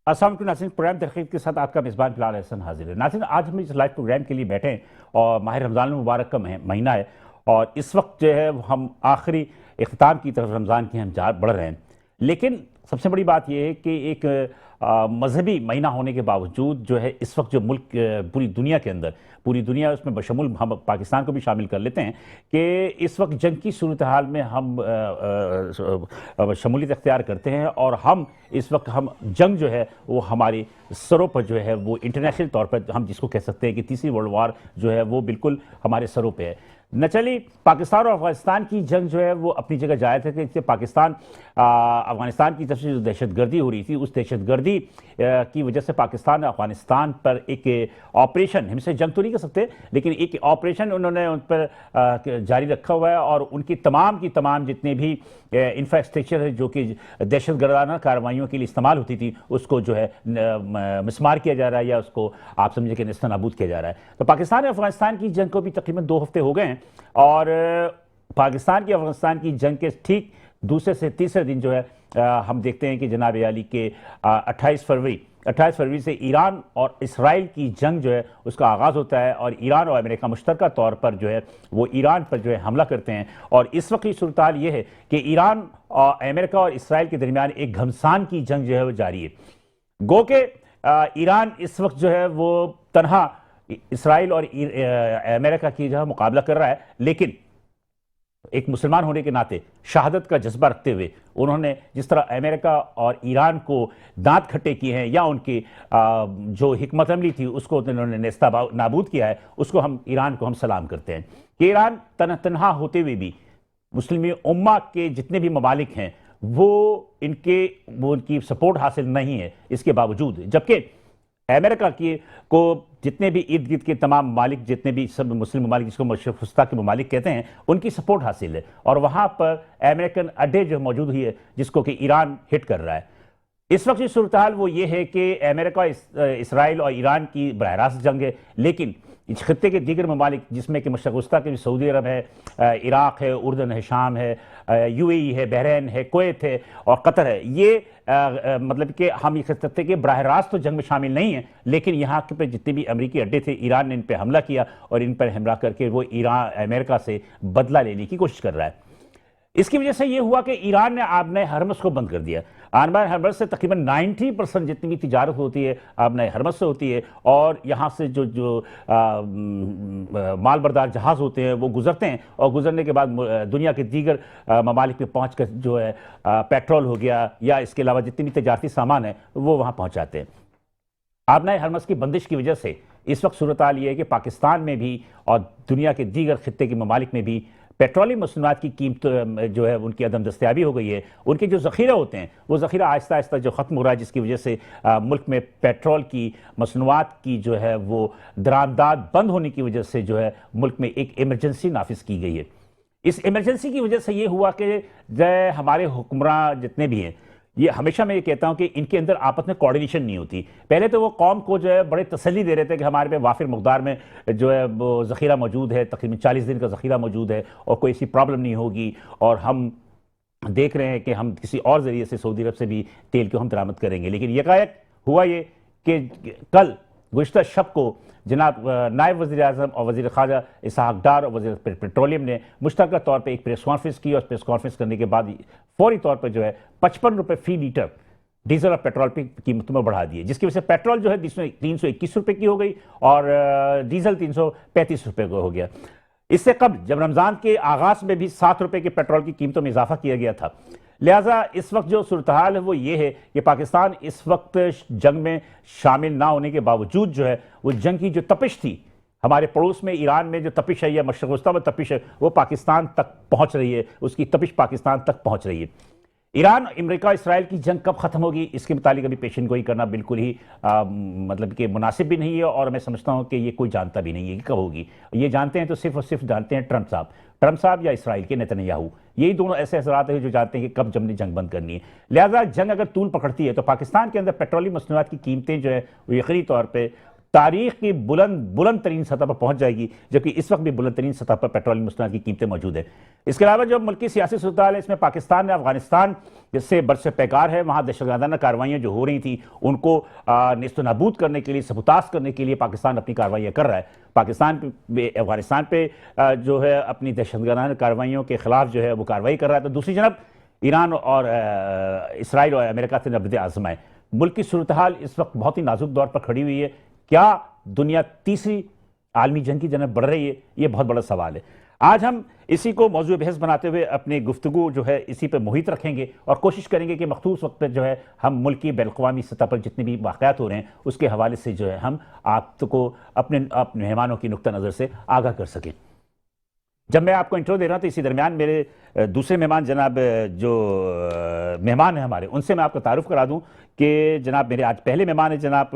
अस्सलाम वालेकुम नाज़रीन, प्रोग्राम तहक़ीक़ के साथ आपका मेज़बान फ़िलहाल एहसन हाजिर है। नाज़रीन, आज हम इस लाइव प्रोग्राम के लिए बैठे हैं और माह रमज़ान मुबारक का महीना है और इस वक्त जो है हम आखिरी इख्तिताम की तरफ रमज़ान की हम जा बढ़ रहे हैं। लेकिन सबसे बड़ी बात यह है कि एक मजहबी महीना होने के बावजूद जो है इस वक्त जो मुल्क पूरी दुनिया के अंदर, पूरी दुनिया उसमें बशमुल हम पाकिस्तान को भी शामिल कर लेते हैं कि इस वक्त जंग की सूरत हाल में हम शमूलियत अख्तियार करते हैं और हम इस वक्त हम जंग जो है वो हमारे सरों पर जो है वो इंटरनेशनल तौर पर हम जिसको कह सकते हैं कि तीसरी वर्ल्ड वार जो है वो बिल्कुल हमारे सरों पे है। न चली पाकिस्तान और अफगानिस्तान की जंग जो है वो अपनी जगह जायज़ है कि पाकिस्तान अफगानिस्तान की तरफ से जो दहशतगर्दी हो रही थी उस दहशतगर्दी की वजह से पाकिस्तान अफगानिस्तान पर एक ऑपरेशन, हमसे जंग तो नहीं कर सकते लेकिन एक ऑपरेशन उन्होंने उन पर जारी रखा हुआ है और उनकी तमाम की तमाम जितने भी इंफ्रास्ट्रक्चर है जो कि दहशतगर्दाना कार्रवाइयों के लिए इस्तेमाल होती थी उसको जो है मिसमार किया जा रहा है या उसको आप समझे कि नेस्तनाबूद किया जा रहा है। तो पाकिस्तान और अफगानिस्तान की जंग को भी तकरीबन 2 हफ्ते हो गए हैं और पाकिस्तान की अफगानिस्तान की जंग के ठीक दूसरे से तीसरे दिन जो है हम देखते हैं कि जनाब अली के 28 फरवरी से ईरान और इसराइल की जंग जो है उसका आगाज़ होता है और ईरान और अमेरिका मुश्तरका तौर पर जो है वो ईरान पर जो है हमला करते हैं। और इस वक्त की सूरत हाल ये है कि ईरान और अमेरिका और इसराइल के दरमियान एक घमसान की जंग जो है वो जारी है। गो के ईरान इस वक्त जो है वो तनहा इसराइल और अमेरिका की जो है मुकाबला कर रहा है, लेकिन एक मुसलमान होने के नाते शहादत का जज्बा रखते हुए उन्होंने जिस तरह अमेरिका और ईरान को दांत खट्टे किए हैं या उनकी जो हिकमत अमली थी उसको उन्होंने नेस्ता नाबूद किया है, उसको हम ईरान को हम सलाम करते हैं कि ईरान तनहा होते हुए भी मुस्लिम उम्मा के जितने भी ममालिक हैं वो उनकी सपोर्ट हासिल नहीं है इसके बावजूद, जबकि अमेरिका की को जितने भी इर्द गिर्द के तमाम ममालिक, जितने भी सब मुस्लिम ममालिक जिसको मशरक़ वस्ता के ममालिक कहते हैं, उनकी सपोर्ट हासिल है और वहाँ पर अमेरिकन अड्डे जो मौजूद हुई है जिसको कि ईरान हिट कर रहा है। इस वक्त की सूरत हाल वो ये है कि अमेरिका इसराइल और ईरान की बरह रास्त जंग है, लेकिन इस खत्ते के दीगर ममालिक जिसमें कि मशरक़ वस्ता के भी सऊदी अरब है, इराक़ है, उर्दन है, शाम है, यूएई है, बहरीन है, कुवैत है और कतर है, ये मतलब कि हम ये कह सकते हैं कि बराह रास्त तो जंग में शामिल नहीं है, लेकिन यहाँ के पे जितने भी अमरीकी अड्डे थे ईरान ने इन पर हमला किया और इन पर हमला करके वो अमेरिका से बदला लेने की कोशिश कर रहा है। इसकी वजह से ये हुआ कि ईरान ने आबने हरमस को बंद कर दिया। आबने हरमस से तकरीबन 90% जितनी भी तिजारत होती है आबने हरमस से होती है और यहाँ से जो माल बरदार जहाज़ होते हैं वो गुजरते हैं और गुजरने के बाद दुनिया के दीगर ममालिक में पहुँच कर जो है पेट्रोल हो गया या इसके अलावा जितनी भी तजारती सामान है वो वहाँ पहुँचाते हैं। आबना हरमस की बंदिश की वजह से इस वक्त सूरत हाल ये है कि पाकिस्तान में भी और दुनिया के दीगर खित्ते के ममालिक में भी पेट्रोलियम मसनूआत की कीमत जो है उनकी अदम दस्तयाबी हो गई है। उनके जो ज़ख़ीरे होते हैं वो ज़ख़ीरा आहिस्ता आहिस्ता जो ख़त्म हो रहा है, जिसकी वजह से मुल्क में पेट्रोल की मसनूआत की जो है वो दरामदाद बंद होने की वजह से जो है मुल्क में एक इमरजेंसी नाफिज की गई है। इस इमरजेंसी की वजह से ये हुआ कि जो हमारे हुक्मरान जितने भी हैं, ये हमेशा मैं ये कहता हूं कि इनके अंदर आपस में कोऑर्डिनेशन नहीं होती। पहले तो वो कौम को जो है बड़े तसल्ली दे रहे थे कि हमारे पे वाफिर मकदार में जो है वो ज़ख़ीरा मौजूद है, तकरीबन 40 दिन का ज़ख़ीरा मौजूद है और कोई ऐसी प्रॉब्लम नहीं होगी और हम देख रहे हैं कि हम किसी और ज़रिए से सऊदी अरब से भी तेल को हम दरामद करेंगे। लेकिन यकायक हुआ ये कि कल गुज़िश्ता शब को जनाब नायब वज़ीर आज़म और वज़ीर ख़ारजा इसहाक़ डार और वज़ीर पेट्रोलियम ने मुश्तरका तौर पर एक प्रेस कॉन्फ्रेंस की और प्रेस कॉन्फ्रेंस करने के बाद फौरी तौर पर जो है 55 रुपये फ़ी लीटर डीजल और पेट्रोल की कीमतों में बढ़ा दिए, जिसकी वजह से पेट्रोल जो है 321 रुपये की हो गई और डीजल 335 रुपये का हो गया। इससे कबल जब रमज़ान के आगाज़ में भी 7 रुपये के पेट्रोल की कीमतों में इजाफा किया गया था। लिहाजा इस वक्त जो सूरत हाल है वो ये है कि पाकिस्तान इस वक्त जंग में शामिल ना होने के बावजूद जो है वो जंग की जो तपिश थी हमारे पड़ोस में ईरान में जो तपिश है या मशरक़ वस्ता में तपिश है वो पाकिस्तान तक पहुँच रही है, उसकी तपिश पाकिस्तान तक पहुँच रही है। ईरान अमेरिका इसराइल की जंग कब ख़त्म होगी इसके मुतालिक अभी पेशन गोई करना बिल्कुल ही मतलब कि मुनासिब भी नहीं है और मैं समझता हूँ कि ये कोई जानता भी नहीं है कि कब होगी। ये जानते हैं तो सिर्फ और सिर्फ जानते हैं ट्रंप साहब या इसराइल के नेतन्याहू, यही दोनों ऐसे हज़रात हैं जो जानते हैं कि कब जमने जंग बंद करनी है। लिहाजा जंग अगर तूल पकड़ती है तो पाकिस्तान के अंदर पेट्रोलियम मसनूआत की कीमतें जो है वो यकीनी तौर पर तारीख की बुलंद तरीन सतह पर पहुंच जाएगी, जबकि इस वक्त भी बुलंद तरीन सतह पर पेट्रोलियम मुस्तैद की कीमतें मौजूद है। इसके अलावा जो मुल्की सियासी सूरत है, इसमें पाकिस्तान ने अफगानिस्तान जिससे बरसे पैकार है, वहां दहशतगर्दाना कार्रवाइयां जो हो रही थी उनको नेस्तो नाबूद करने के लिए, सबूताश करने के लिए पाकिस्तान अपनी कार्रवाइयां कर रहा है। पाकिस्तान पे अफगानिस्तान पे जो है अपनी दहशतगर्दाना कार्रवाइयों के खिलाफ जो है वो कार्रवाई कर रहा है, तो दूसरी जानब ईरान और इसराइल और अमेरिका से नबरद आजमाएं। मुल्क की सूरत हाल इस वक्त बहुत ही नाजुक दौर पर खड़ी हुई है। क्या दुनिया तीसरी आलमी जंग की जनब बढ़ रही है? ये बहुत बड़ा सवाल है। आज हम इसी को मौजूद बहस बनाते हुए अपनी गुफ्तगू जो है इसी पर मुहित रखेंगे और कोशिश करेंगे कि मखसूस वक्त पर जो है हम मुल्क की बैनुल-अक़वामी सतह पर जितने भी वाक़यात हो रहे हैं उसके हवाले से जो है हम आपको अपने मेहमानों की नुक्ता नज़र से आगाह कर सकें। जब मैं आपको इंट्रो दे रहा था, इसी दरमियान मेरे दूसरे मेहमान जनाब जो मेहमान हैं हमारे, उनसे मैं आपको तारुफ करा दूं कि जनाब मेरे आज पहले मेहमान हैं जनाब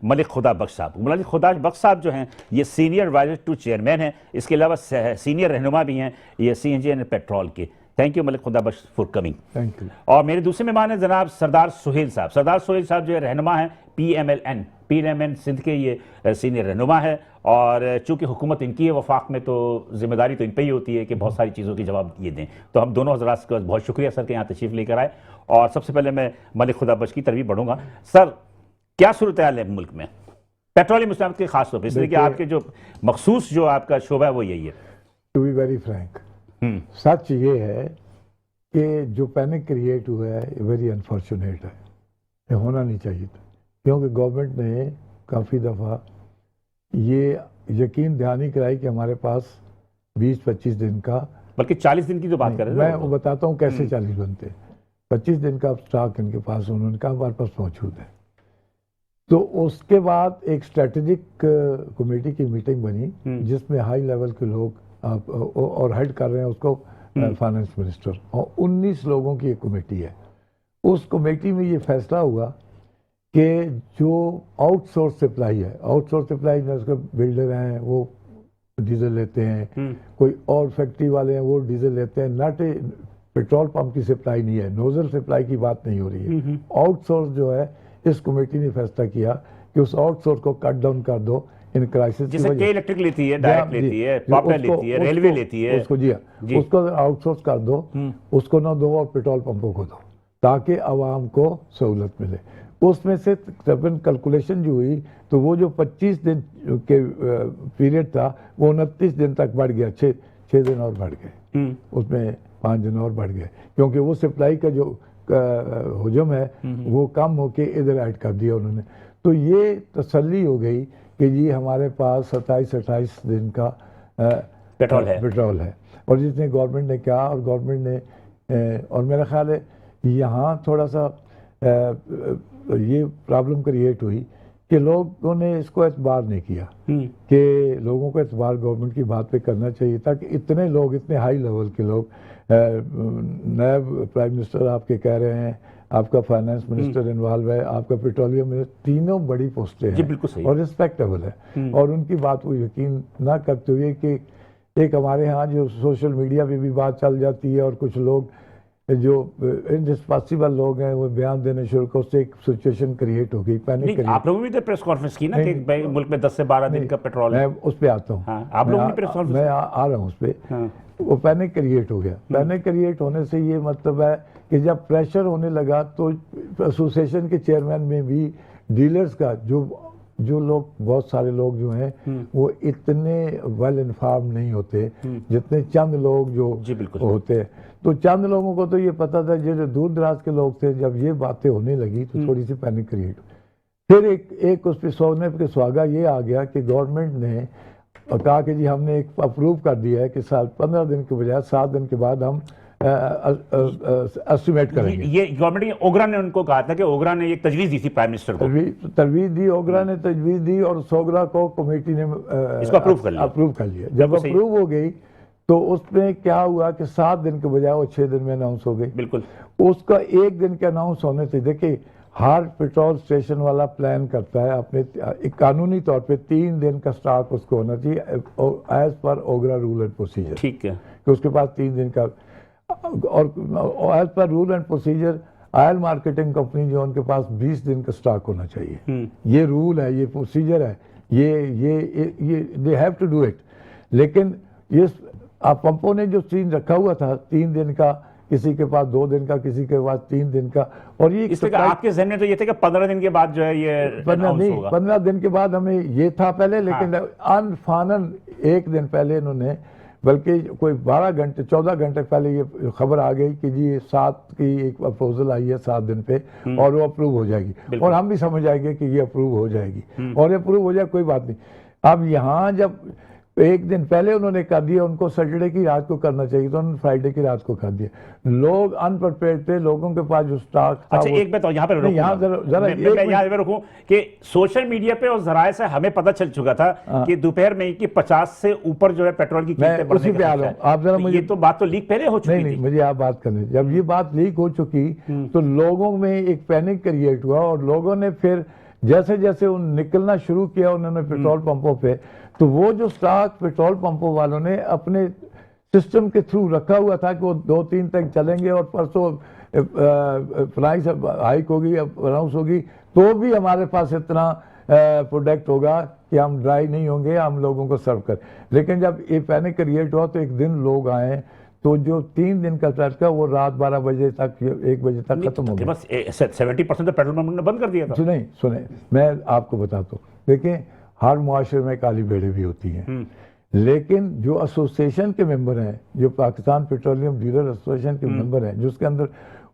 मलिक खुदा बख्श साहब। मलिक खुदा बख्श साहब जो हैं ये सीनियर एडवाइजर टू चेयरमैन हैं, इसके अलावा सीनियर रहनुमा भी हैं ये CNG एंड पेट्रोल के। थैंक यू मलिक खुदा बख्श फॉर कमिंग। Thank you. और मेरे दूसरे मेहमान हैं जनाब सरदार सुहेल साहब। सरदार सुहेल साहब जो है रहनुमा हैं PMLN सिंध के, ये सीनियर रहनुमा है और चूंकि हुकूमत इनकी है वफाक में, तो जिम्मेदारी तो इन पर ही होती है कि बहुत सारी चीज़ों के जवाब ये दें। तो हम दोनों हजरात का बहुत शुक्रिया सर के यहाँ तशरीफ़ लेकर आए। और सबसे पहले मैं मलिक खुदा बख्श की तरफ बढ़ूंगा। सर, क्या सूरत हाल है मुल्क में पेट्रोलियम मुस्तैद के खास तौर पर, इसलिए कि आपके जो मखसूस जो आपका शोबा है वो यही है। टू बी वेरी फ्रैंक, सच ये है कि जो पैनिक क्रिएट हुआ है वेरी अनफॉर्चुनेट है, ये होना नहीं चाहिए था, क्योंकि गवर्नमेंट ने काफ़ी दफ़ा ये यकीन दहानी कराई कि हमारे पास 20-25 दिन का, बल्कि 40 दिन की जो बात कर रहे हैं, मैं वो बताता हूँ कैसे 40 बनते हैं। 25 दिन का स्टॉक इनके पास, उन्होंने कहा हमारे पास मौजूद है। तो उसके बाद एक स्ट्रेटेजिक कमेटी की मीटिंग बनी जिसमें हाई लेवल के लोग और हेड कर रहे हैं उसको फाइनेंस मिनिस्टर, और 19 लोगों की एक कमेटी है। उस कमेटी में ये फैसला हुआ कि जो आउटसोर्स सप्लाई है, आउटसोर्स सप्लाई में उसके बिल्डर हैं वो डीजल लेते हैं, कोई और फैक्ट्री वाले हैं वो डीजल लेते हैं, नट पेट्रोल पंप की सप्लाई नहीं है, नोजल सप्लाई की बात नहीं हो रही है। आउटसोर्स जो है, इस कमेटी ने फैसला किया कि उस आउटसोर्स को कट डाउन कर दो इन क्राइसिस की वजह से। इलेक्ट्रिक लेती है, डायरेक्ट लेती है, पावर लेती है, रेलवे लेती है, उसको आउटसोर्स कर दो, उसको ना दो और पेट्रोल पंपों को दो, ताकि आवाम को सहूलत मिले। उसमें से तकरीबन कैलकुलेशन जो हुई तो वो जो 25 दिन के पीरियड था वो 29 दिन तक बढ़ गया, 6 दिन और बढ़ गए, उसमें 5 दिन और बढ़ गए, क्योंकि वो सप्लाई का जो हुजम है वो कम होके इधर ऐड कर दिया उन्होंने। तो ये तसल्ली हो गई कि जी हमारे पास 27-28 दिन का पेट्रोल है। और जिसने गवर्नमेंट ने कहा, और गवर्नमेंट ने और मेरा ख्याल है यहाँ थोड़ा सा ये प्रॉब्लम क्रिएट हुई कि लोगों ने इसको एतबार नहीं किया कि लोगों को एतबार गवर्नमेंट की बात पे करना चाहिए, ताकि इतने लोग, इतने हाई लेवल के लोग, नायब प्राइम मिनिस्टर आपके कह रहे हैं, आपका फाइनेंस मिनिस्टर इन्वॉल्व है, आपका पेट्रोलियम मिनिस्टर, तीनों बड़ी पोस्टें हैं और रिस्पेक्टेबल है, और उनकी बात को यकीन ना करते हुए कि एक हमारे यहाँ जो सोशल मीडिया पे भी बात चल जाती है और कुछ लोग जो इनरिस्पॉन्सिबल लोग हैं वो बयान देने शुरू कर, उससे एक सिचुएशन क्रिएट हो गई, पैनिक। आप लोगों ने तो प्रेस कॉन्फ्रेंस की ना कि मुल्क में 10 से 12 दिन का पेट्रोल है। मैं उस पे आता हूँ। हाँ, आप लोगों ने प्रेस कॉन्फ्रेंस, मैं आ रहा हूँ उस पे। वो पैनिक क्रिएट हो गया। पैनिक क्रिएट होने से ये मतलब है कि जब प्रेशर होने लगा तो एसोसिएशन के चेयरमैन में भी डीलर्स का जो लोग, बहुत सारे लोग जो हैं वो इतने वेल इन्फॉर्म नहीं होते जितने चंद लोग जो होते हैं। तो चंद लोगों को तो ये पता था, जो दूर दराज के लोग थे, जब ये बातें होने लगी तो थोड़ी सी पैनिक क्रिएट हुई। फिर एक उस पर सोने के सुहागा ये आ गया कि गवर्नमेंट ने कहा कि जी हमने एक अप्रूव कर दिया है कि 15 दिन के बजाय 7 दिन के बाद हम एस्टिमेट करेंगे। ये गवर्नमेंट के ओगरा ने उनको कहा था कि ओगरा ने एक तजवीज़ दी थी प्राइम मिनिस्टर को, तजवीज़ दी, ओगरा ने तजवीज़ दी और सोगरा को कमेटी ने इसको अप्रूव कर लिया। जब अप्रूव हो गई तो उसमें क्या हुआ कि 7 दिन के बजाय वो 6 दिन में अनाउंस हो गई। बिल्कुल, उसका 1 दिन के अनाउंस होने से, देखिए हर पेट्रोल स्टेशन वाला प्लान करता है अपने एक कानूनी तौर पे 3 दिन का स्टॉक उसको होना चाहिए as per OGRA rule and procedure. ठीक है कि उसके पास 3 दिन का, और as per rule and procedure oil marketing company जो उनके पास 20 दिन का स्टॉक होना चाहिए। ये रूल है, ये प्रोसीजर है ये they have to do it. लेकिन ये पंपों ने जो सीन रखा हुआ था 3 दिन का, किसी के पास 2 दिन का, किसी के पास 3 दिन का, और ये इसलिए आपके जहन में तो ये थे कि 15 दिन के बाद जो है ये 15 दिन के बाद हमें ये था पहले, लेकिन अनफानन 1 दिन पहले इन्होंने, बल्कि कोई 12 घंटे 14 घंटे पहले ये खबर आ गई कि जी 7 की एक प्रपोजल आई है 7 दिन पे और वो अप्रूव हो जाएगी, और हम भी समझ आएंगे कि ये अप्रूव हो जाएगी, और ये अप्रूव हो जाए कोई बात नहीं। अब यहाँ जब 1 दिन पहले उन्होंने कर दिया, उनको सैटरडे की रात को करना चाहिए तो उन्होंने फ्राइडे की रात को कर दिया। लोग अनप्रिपेयर्ड थे, लोगों के पास जो स्टॉक था। अच्छा, एक बात और यहाँ पे मैं रुकूं कि सोशल मीडिया पे और जराए से हमें पता चल चुका था कि दोपहर में कि 50 से ऊपर जो है पेट्रोल की कीमतें बढ़ने का खतरा है। आप जरा मुझे, ये तो बात तो लीक पहले हो चुकी नहीं, मुझे आप बात करने, जब ये बात लीक हो चुकी तो लोगों में एक पैनिक क्रिएट हुआ, और लोगों ने फिर जैसे जैसे निकलना शुरू किया उन्होंने पेट्रोल पंपों पे, तो वो जो स्टॉक पेट्रोल पंपों वालों ने अपने सिस्टम के थ्रू रखा हुआ था कि वो 2-3 तक चलेंगे और परसों प्राइस हाइक होगी, अनाउंस होगी, तो भी हमारे पास इतना प्रोडक्ट होगा कि हम ड्राई नहीं होंगे, हम लोगों को सर्व कर। लेकिन जब ये पैनिक क्रिएट हुआ तो एक दिन लोग आए, तो जो 3 दिन का चार्ज का वो रात 12 बजे तक 1 बजे तक खत्म हो गया। बस 70% तो पेट्रोल पंप ने बंद कर दिया था। सुने मैं आपको बताता हूँ, देखिए हर मुआशरे में काली भेड़ें भी होती हैं, लेकिन जो एसोसिएशन के मेंबर हैं, जो पाकिस्तान पेट्रोलियम डीलर एसोसिएशन के मेंबर हैं, जिसके अंदर,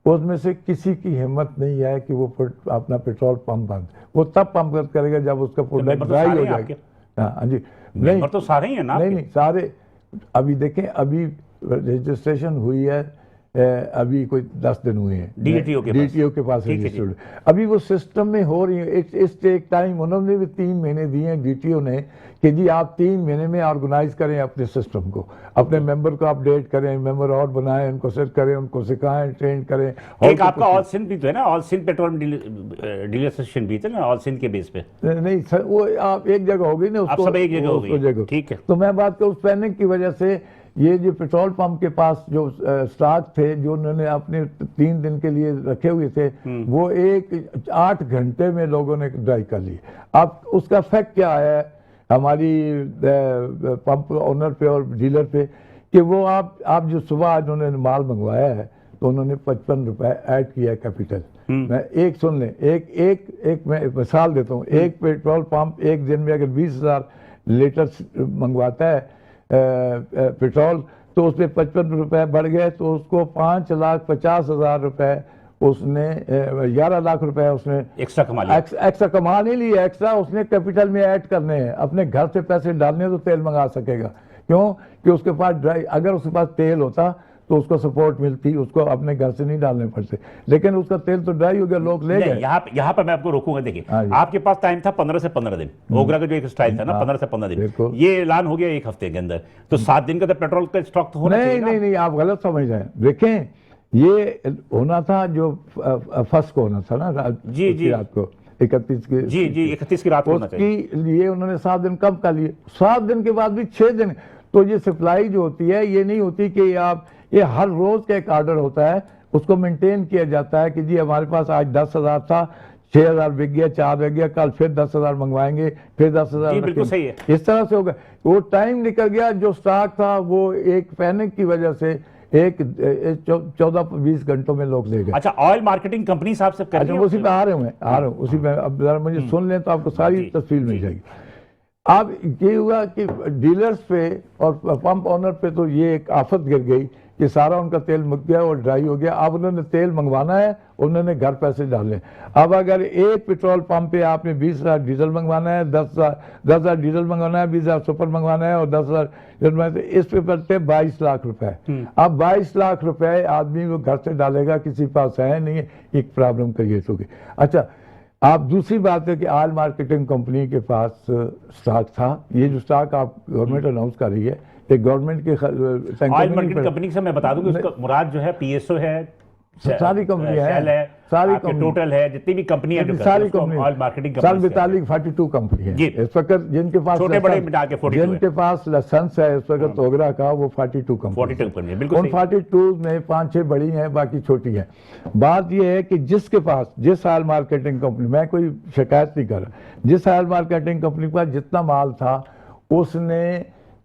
उसमें से किसी की हिम्मत नहीं है कि वो अपना पेट्रोल पंप बंद, वो तब पंप करेगा जब उसका प्रोडक्ट ड्राई हो जाएगा। हाँ जी, नहीं तो सारे ही है ना, नहीं सारे। अभी देखें, अभी रजिस्ट्रेशन हुई है, अभी कोई 10 दिन हुए हैं डीटीओ के पास रजिस्टर्ड, अभी वो सिस्टम में हो रही है। It's take time. उन्होंने भी 3 महीने दिए हैं डीटीओ ने कि जी आप 3 महीने में ऑर्गेनाइज करें अपने सिस्टम को, अपने मेंबर को अपडेट करें, मेंबर और बनाएं, उनको सेट करें, उनको सिखाएं, ट्रेन करें। एक आपका ऑल सिंध भी तो है ना, all Sindh petrol dealer association भी थे ना, ऑल सिंध के बेस पे। नहीं सर, वो आप एक जगह होगी ना, उसको सब एक जगह हो गई, ठीक है। तो मैं बात करूँ, उस पैनिक की वजह से ये जो पेट्रोल पंप के पास जो स्टॉक थे, जो उन्होंने अपने 3 दिन के लिए रखे हुए थे, वो 8 घंटे में लोगों ने ड्राई कर लिए। अब उसका इफेक्ट क्या है हमारी पंप ओनर पे और डीलर पे, कि वो आप जो सुबह उन्होंने माल मंगवाया है तो उन्होंने 55 रुपए ऐड किया है कैपिटल। मैं एक सुन लें, एक मैं मिसाल देता हूँ, एक पेट्रोल पंप एक दिन में अगर 20,000 लीटर मंगवाता है पेट्रोल, तो उसमें 55 रुपए बढ़ गए, तो उसको 5,50,000 रुपए उसने 11 लाख रुपए उसने एक्स्ट्रा कमा लिया। एक्स्ट्रा कमा नहीं लिया, एक्स्ट्रा उसने कैपिटल में ऐड करने हैं, अपने घर से पैसे डालने तो तेल मंगा सकेगा। क्यों? कि उसके पास ड्राई, अगर उसके पास तेल होता तो उसको सपोर्ट मिलती, उसको अपने घर से नहीं डालने पड़ते, लेकिन उसका तेल तो ड्राई हो गया, लोग ले गए। यहाँ पर मैं आपको रोकूंगा। देखिए, आपके पास टाइम था 15 से 15 दिन, ओगरा का जो एक स्टाइल था ना, 15 से 15 दिन, ये ऐलान हो गया 1 हफ्ते के अंदर, तो 7 दिन का तो पेट्रोल का स्टॉक तो होना चाहिए। नहीं, आप गलत समझ रहे हैं। देखें, ये होना था जो फर्स्ट को होना था ना, जी रात को 31 की, जी 31 की रात को होना चाहिए। उसकी लिए उन्होंने 7 दिन कम कर लिए, 7 दिन के बाद भी 6 दिन। तो ये सप्लाई जो होती है, ये नहीं होती कि आप, ये हर रोज का एक ऑर्डर होता है, उसको मेंटेन किया जाता है कि जी हमारे पास आज 10,000 था, 6,000 बिक गया, 4 बिक गया, कल फिर 10,000 मंगवाएंगे, फिर 10,000। बिल्कुल सही है। इस तरह से होगा। वो टाइम निकल गया, जो स्टॉक था वो एक पैनिक की वजह से 14-20 घंटों में लोग ले गए। अच्छा, ऑयल मार्केटिंग कंपनी साहब से कर रही है, उसी पे आ रहे हैं उसी में। अब जरा मुझे सुन लें तो आपको सारी तस्वीर मिल जाएगी। अब ये हुआ कि डीलर्स पे और पंप ऑनर पे तो ये एक आफत गिर गई कि सारा उनका तेल मुक गया और ड्राई हो गया। अब उन्होंने तेल मंगवाना है, उन्होंने घर पैसे डालने। अब अगर एक पेट्रोल पंप पे आपने 20,000 डीजल मंगवाना है, 10,000 डीजल मंगवाना है, 20,000 सुपर मंगवाना है और 10,000, इस पे पड़ते 22 लाख रुपए। अब 22 लाख रुपए आदमी वो घर से डालेगा, किसी पास है नहीं, एक प्रॉब्लम क्रिएट होगी। अच्छा, आप दूसरी बात है कि ऑयल मार्केटिंग कंपनी के पास स्टॉक था। ये जो स्टॉक आप गवर्नमेंट अनाउंस कर रही है, एक गवर्नमेंट के ऑयल मार्केटिंग कंपनी से मैं बता दूं कि उसका मुराद जो है पीएसओ है, सारी कंपनी है, सारी कंपनी टोटल है, जितनी भी कंपनी है, सारी company oil marketing company 42 company है इस वक्त, जिनके पास छोटे बड़े मिटा के 42 जिनके पास लाइसेंस है इस वक्त ओगरा का, वो 42 कंपनी है। बिल्कुल, उन 42 में 5-6 बड़ी हैं, बाकी छोटी हैं। बात यह है कि जिसके पास जिस ऑयल मार्केटिंग कंपनी, मैं कोई शिकायत नहीं कर रहा, जिस ऑयल मार्केटिंग कंपनी के पास जितना माल था उसने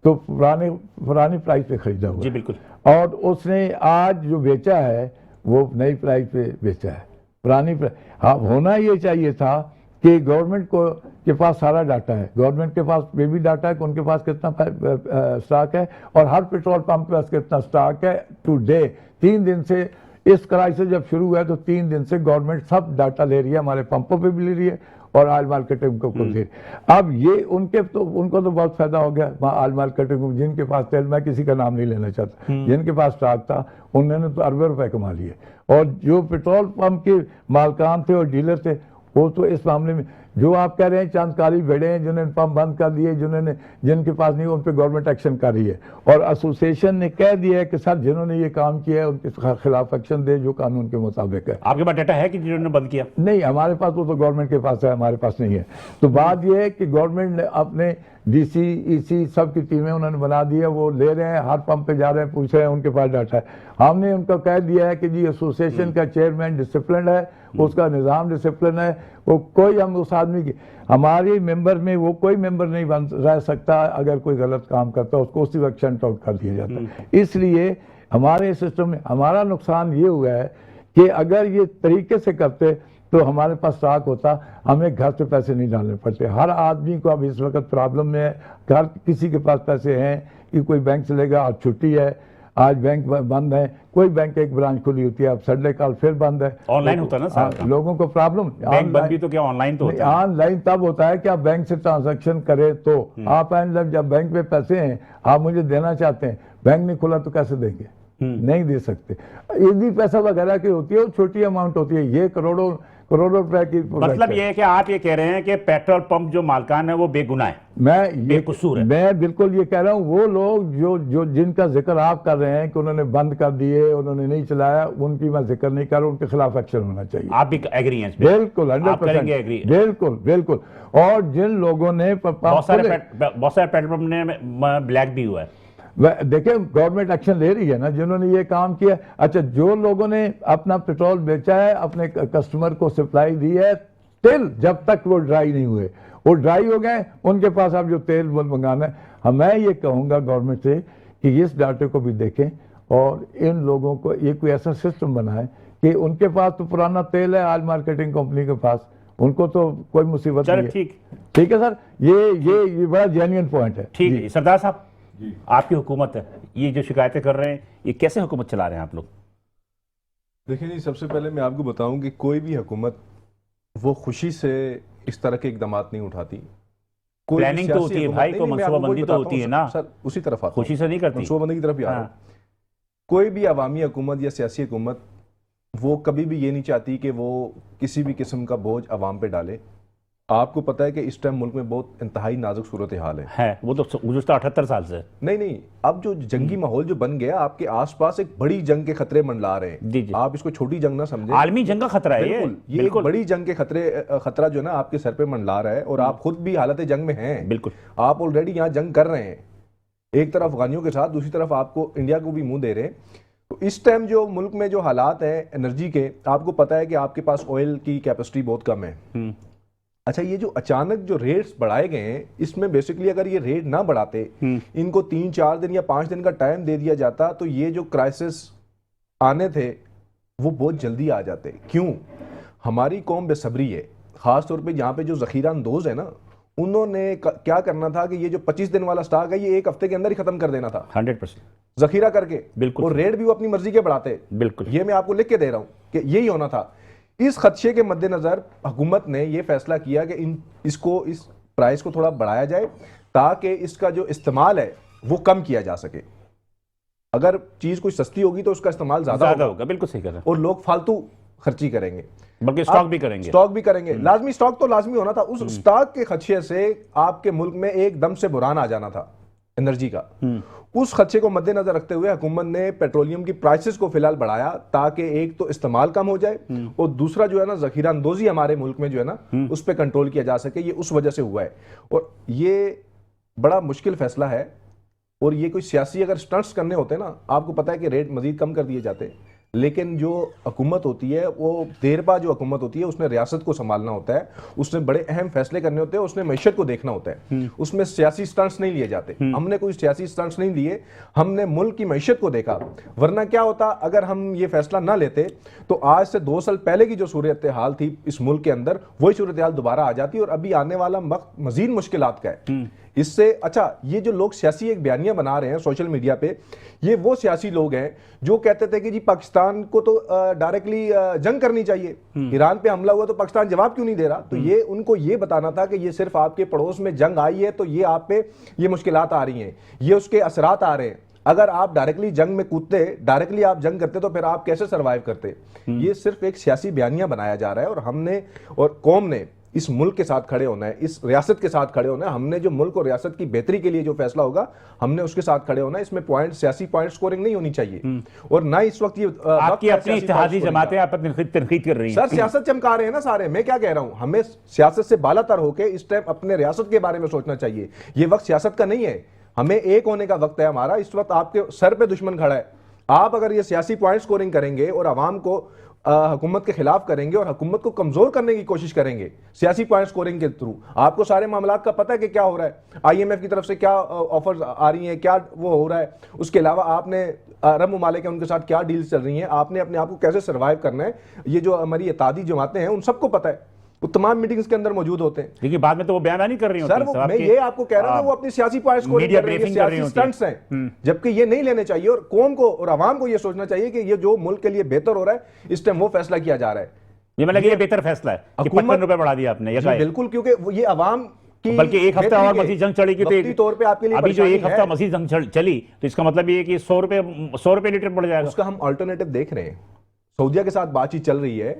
तो पुरानी प्राइस पे खरीदा हुआ जी है। बिल्कुल। और उसने आज जो बेचा है वो नई प्राइस पे बेचा है। पुरानी हाँ, होना ये चाहिए था कि गवर्नमेंट को के पास सारा डाटा है, गवर्नमेंट के पास ये भी डाटा है कि उनके पास कितना स्टॉक है और हर पेट्रोल पंप के पास कितना स्टॉक है टुडे। 3 दिन से इस क्राइसिस जब शुरू हुआ है तो 3 दिन से गवर्नमेंट सब डाटा ले रही है, हमारे पंपों पे भी ले रही है और ऑयल मार्केटिंग को खुद दे। अब ये उनको तो बहुत फायदा हो गया ऑयल मार्केटिंग, जिनके पास तेल, मैं किसी का नाम नहीं लेना चाहता, जिनके पास स्टॉक था उन्होंने तो अरबों रुपए कमा लिए। और जो पेट्रोल पंप के मालकान थे और डीलर थे वो तो इस मामले में जो आप कह रहे हैं चंदकारी भेड़े हैं जिन्होंने पंप बंद कर दिए, जिनके पास नहीं, उन पर गवर्नमेंट एक्शन कर रही है। और एसोसिएशन ने कह दिया है कि सर जिन्होंने ये काम किया है उनके खिलाफ एक्शन दे जो कानून के मुताबिक है। आपके पास डाटा है कि जिन्होंने बंद किया? नहीं, हमारे पास वो तो गवर्नमेंट के पास है, हमारे पास नहीं है। तो बात यह है कि गवर्नमेंट ने अपने डीसी ईसी सब की टीमें उन्होंने बना दी है, वो ले रहे हैं, हर पंप पे जा रहे हैं, पूछ रहे हैं, उनके पास डाटा है। हमने उनको कह दिया है कि जी एसोसिएशन का चेयरमैन डिसिप्लिन है, उसका निज़ाम डिसिप्लिन है, वो कोई हम उस आदमी की हमारे मेंबर में वो कोई मेंबर नहीं बन रह सकता, अगर कोई गलत काम करता है उसको उसी वक्त शट आउट कर दिया जाता है। इसलिए हमारे सिस्टम में हमारा नुकसान ये हुआ है कि अगर ये तरीके से करते तो हमारे पास स्टॉक होता, हमें घर से पैसे नहीं डालने पड़ते। हर आदमी को अब इस वक्त प्रॉब्लम में है, घर किसी के पास पैसे हैं कि कोई बैंक चलेगा, आज छुट्टी है, आज बैंक बंद है, कोई बैंक एक ब्रांच खुली होती है, अब संडे कल फिर बंद है। ऑनलाइन होता है ना साहब, लोगों को प्रॉब्लम बैंक बंद भी तो क्या ऑनलाइन तो होता है? ऑनलाइन तब होता है कि आप बैंक से ट्रांजैक्शन करें तो आप जब बैंक में पैसे हैं आप मुझे देना चाहते हैं, बैंक नहीं खुला तो कैसे देंगे? नहीं दे सकते। ईदी पैसा वगैरह की होती है, छोटी अमाउंट होती है, ये करोड़ों रुपए की। मतलब ये है कि आप ये कह रहे हैं कि पेट्रोल पंप जो मालकान है वो बेगुनाह है, बेकसूर है। मैं बिल्कुल ये कह रहा हूँ, वो लोग जो जिनका जिक्र आप कर रहे हैं कि उन्होंने बंद कर दिए, उन्होंने नहीं चलाया, उनकी मैं जिक्र नहीं कर रहा, उनके खिलाफ एक्शन होना चाहिए। आप भी एग्री हैं? बिल्कुल 100% बिल्कुल बिल्कुल। और जिन लोगों ने बहुत सारे पेट्रोल पंप ने ब्लैक भी हुआ है, देखिए गवर्नमेंट एक्शन ले रही है ना जिन्होंने ये काम किया। अच्छा, जो लोगों ने अपना पेट्रोल बेचा है, अपने कस्टमर को सप्लाई दी है, टिल जब तक वो ड्राई नहीं हुए, वो ड्राई हो गए, उनके पास अब जो तेल मंगाना है, मैं ये कहूँगा गवर्नमेंट से कि इस डाटे को भी देखें और इन लोगों को ये कोई ऐसा सिस्टम बनाए कि उनके पास तो पुराना तेल है ऑयल मार्केटिंग कंपनी के पास, उनको तो कोई मुसीबत नहीं है। ठीक है सर, ये बड़ा जेन्युइन पॉइंट है। ठीक है सरदार साहब, आपकी हुकूमत है, ये जो शिकायतें कर रहे हैं, ये कैसे हुकूमत चला रहे हैं आप लोग? देखिए जी, सबसे पहले मैं आपको बताऊं कि कोई भी हुकूमत वो खुशी से इस तरह के इकदाम नहीं उठाती। प्लानिंग तो होती है भाई, को मनसूबाबंदी तो होती है ना सर, उसी तरफ आता खुशी से नहीं करती, मनसूबाबंदी की तरफ ही आ रहा हूं। कोई भी अवामी हुकूमत या सियासी हुकूमत वो कभी भी ये नहीं चाहती कि वो किसी भी किस्म का बोझ अवाम पे डाले। आपको पता है कि इस टाइम मुल्क में बहुत इंतहाई नाजुक सूरत हाल है। वो तो गुज़श्ता 78 साल से नहीं, अब जो जंगी माहौल जो बन गया, आपके आसपास एक बड़ी जंग के खतरे मंडला रहे हैं। जी। आप इसको छोटी जंग ना समझे, आलमी जंग का खतरा है ये एक बड़ी जंग के खतरा जो है ना आपके सर पे मंडला रहा है, और आप खुद भी हालत जंग में हैं। बिल्कुल, आप ऑलरेडी यहाँ जंग कर रहे हैं, एक तरफ अफगानियों के साथ, दूसरी तरफ आपको इंडिया को भी मुंह दे रहे हैं। तो इस टाइम जो मुल्क में जो हालात हैं एनर्जी के, आपको पता है कि आपके पास ऑयल की कैपेसिटी बहुत कम है। अच्छा, ये जो अचानक जो रेट्स बढ़ाए गए हैं, इसमें बेसिकली अगर ये रेट ना बढ़ाते, इनको 3-4 दिन या 5 दिन का टाइम दे दिया जाता, तो ये जो क्राइसिस आने थे वो बहुत जल्दी आ जाते। क्यों? हमारी कौम बेसब्री है, खास तौर पे यहाँ पे जो जखीरा अंदोज है ना, उन्होंने क्या करना था कि ये जो 25 दिन वाला स्टॉक है ये 1 हफ्ते के अंदर ही खत्म कर देना था, 100% जखीरा करके। बिल्कुल, और रेट भी वो अपनी मर्जी के बढ़ाते। बिल्कुल, ये मैं आपको लिख के दे रहा हूँ कि यही होना था। इस खदशे के मद्देनजर हुकूमत ने यह फैसला किया कि इस प्राइस को थोड़ा बढ़ाया जाए ताकि इसका जो इस्तेमाल है वो कम किया जा सके। अगर चीज कोई सस्ती होगी तो उसका इस्तेमाल ज्यादा होगा। बिल्कुल सही कर रहे हैं। और लोग फालतू खर्ची करेंगे, बल्कि स्टॉक भी करेंगे। लाजमी स्टॉक तो लाजमी होना था। उस स्टॉक के खदशे से आपके मुल्क में एकदम से बुरान आ जाना था एनर्जी का। उस खदशे को मद्देनजर रखते हुए हुकूमत ने पेट्रोलियम की प्राइसेस को फिलहाल बढ़ाया ताकि एक तो इस्तेमाल कम हो जाए, और दूसरा जो है ना जखीरा अंदोजी हमारे मुल्क में जो है ना उस पर कंट्रोल किया जा सके। ये उस वजह से हुआ है, और ये बड़ा मुश्किल फैसला है। और ये कोई सियासी अगर स्टंट्स करने होते ना, आपको पता है कि रेट मजीद कम कर दिए जाते, लेकिन जो हुकूमत होती है वो देरपा जो हुकूमत होती है उसने रियासत को संभालना होता है, उसने बड़े अहम फैसले करने होते हैं, उसने मैशत को देखना होता है, उसमें सियासी स्टंट्स नहीं लिए जाते। हमने कोई सियासी स्टंट्स नहीं लिए, हमने मुल्क की मैशत को देखा। वरना क्या होता अगर हम ये फैसला ना लेते तो आज से 2 साल पहले की जो सूरत हाल थी इस मुल्क के अंदर वही सूरत हाल दोबारा आ जाती और अभी आने वाला वक्त मजीद मुश्किलात का है। इससे अच्छा ये जो लोग सियासी एक बयानियां बना रहे हैं सोशल मीडिया पे, ये वो सियासी लोग हैं जो कहते थे कि जी पाकिस्तान को तो डायरेक्टली जंग करनी चाहिए, ईरान पे हमला हुआ तो पाकिस्तान जवाब क्यों नहीं दे रहा। तो ये उनको ये बताना था कि ये सिर्फ आपके पड़ोस में जंग आई है तो ये आप पे ये मुश्किलात आ रही हैं, ये उसके असरात आ रहे हैं। अगर आप डायरेक्टली जंग में कूदते, डायरेक्टली आप जंग करते तो फिर आप कैसे सरवाइव करते। ये सिर्फ एक सियासी बयानिया बनाया जा रहा है और हमने और कौम ने इस मुल्क के साथ खड़े होना है, इस रियासत के साथ खड़े होना है। हमने जो मुल्क और रियासत की बेहतरी के लिए जो फैसला होगा हमने उसके साथ खड़े होना है। इसमें पॉइंट सियासी पॉइंट स्कोरिंग नहीं होनी चाहिए और ना इस वक्त ये आपकी अपनी इत्तेहादी जमातें आप पर तनकीद कर रही हैं। सर सियासत चमका रहे हैं ना सारे। मैं क्या कह रहा हूं, हमें सियासत से बालातर होकर इस टाइम अपने रियासत के बारे में सोचना चाहिए। ये वक्त सियासत का नहीं है, हमें एक होने का वक्त है हमारा। इस वक्त आपके सर पे दुश्मन खड़ा है। आप अगर ये सियासी पॉइंट स्कोरिंग करेंगे और आवाम को हुकूमत के खिलाफ करेंगे और हुकूमत को कमजोर करने की कोशिश करेंगे सियासी पॉइंट स्कोरिंग के थ्रू, आपको सारे मामलात का पता है कि क्या हो रहा है, आईएमएफ की तरफ से क्या ऑफर्स आ रही हैं, क्या वो हो रहा है। उसके अलावा आपने अरब ममालिक हैं उनके साथ क्या डील्स चल रही हैं, आपने अपने आप को कैसे सर्वाइव करना है। ये जो हमारी इत्तेहादी जमातें हैं उन सबको पता है, वो तमाम मीटिंग्स के अंदर मौजूद होते हैं। लेकिन बाद में तो वो बयान नहीं कर रही होती। सर मैं ये आपको कह रहा हूं वो अपनी सियासी पॉइंट स्कोरिंग कर रही है, सियासी स्टंट्स हैं, जबकि ये नहीं लेने चाहिए। और कौम को और आवाम को ये सोचना चाहिए कि ये जो मुल्क के लिए बेहतर हो रहा है इस टाइम वो फैसला किया जा रहा है। ये मतलब ये बेहतर फैसला है कि 55 रुपए बढ़ा दिया आपने। बिल्कुल, क्योंकि ये आवाम की बल्कि एक हफ्ता और मजीद जंग चलेगी तो तौर पे आपके लिए अभी जो एक हफ्ता मजीद जंग चली तो इसका मतलब ये है कि 100 रुपए लीटर बढ़ जाएगा। उसका हम अल्टरनेटिव देख रहे हैं। सऊदीया के साथ बातचीत चल रही है,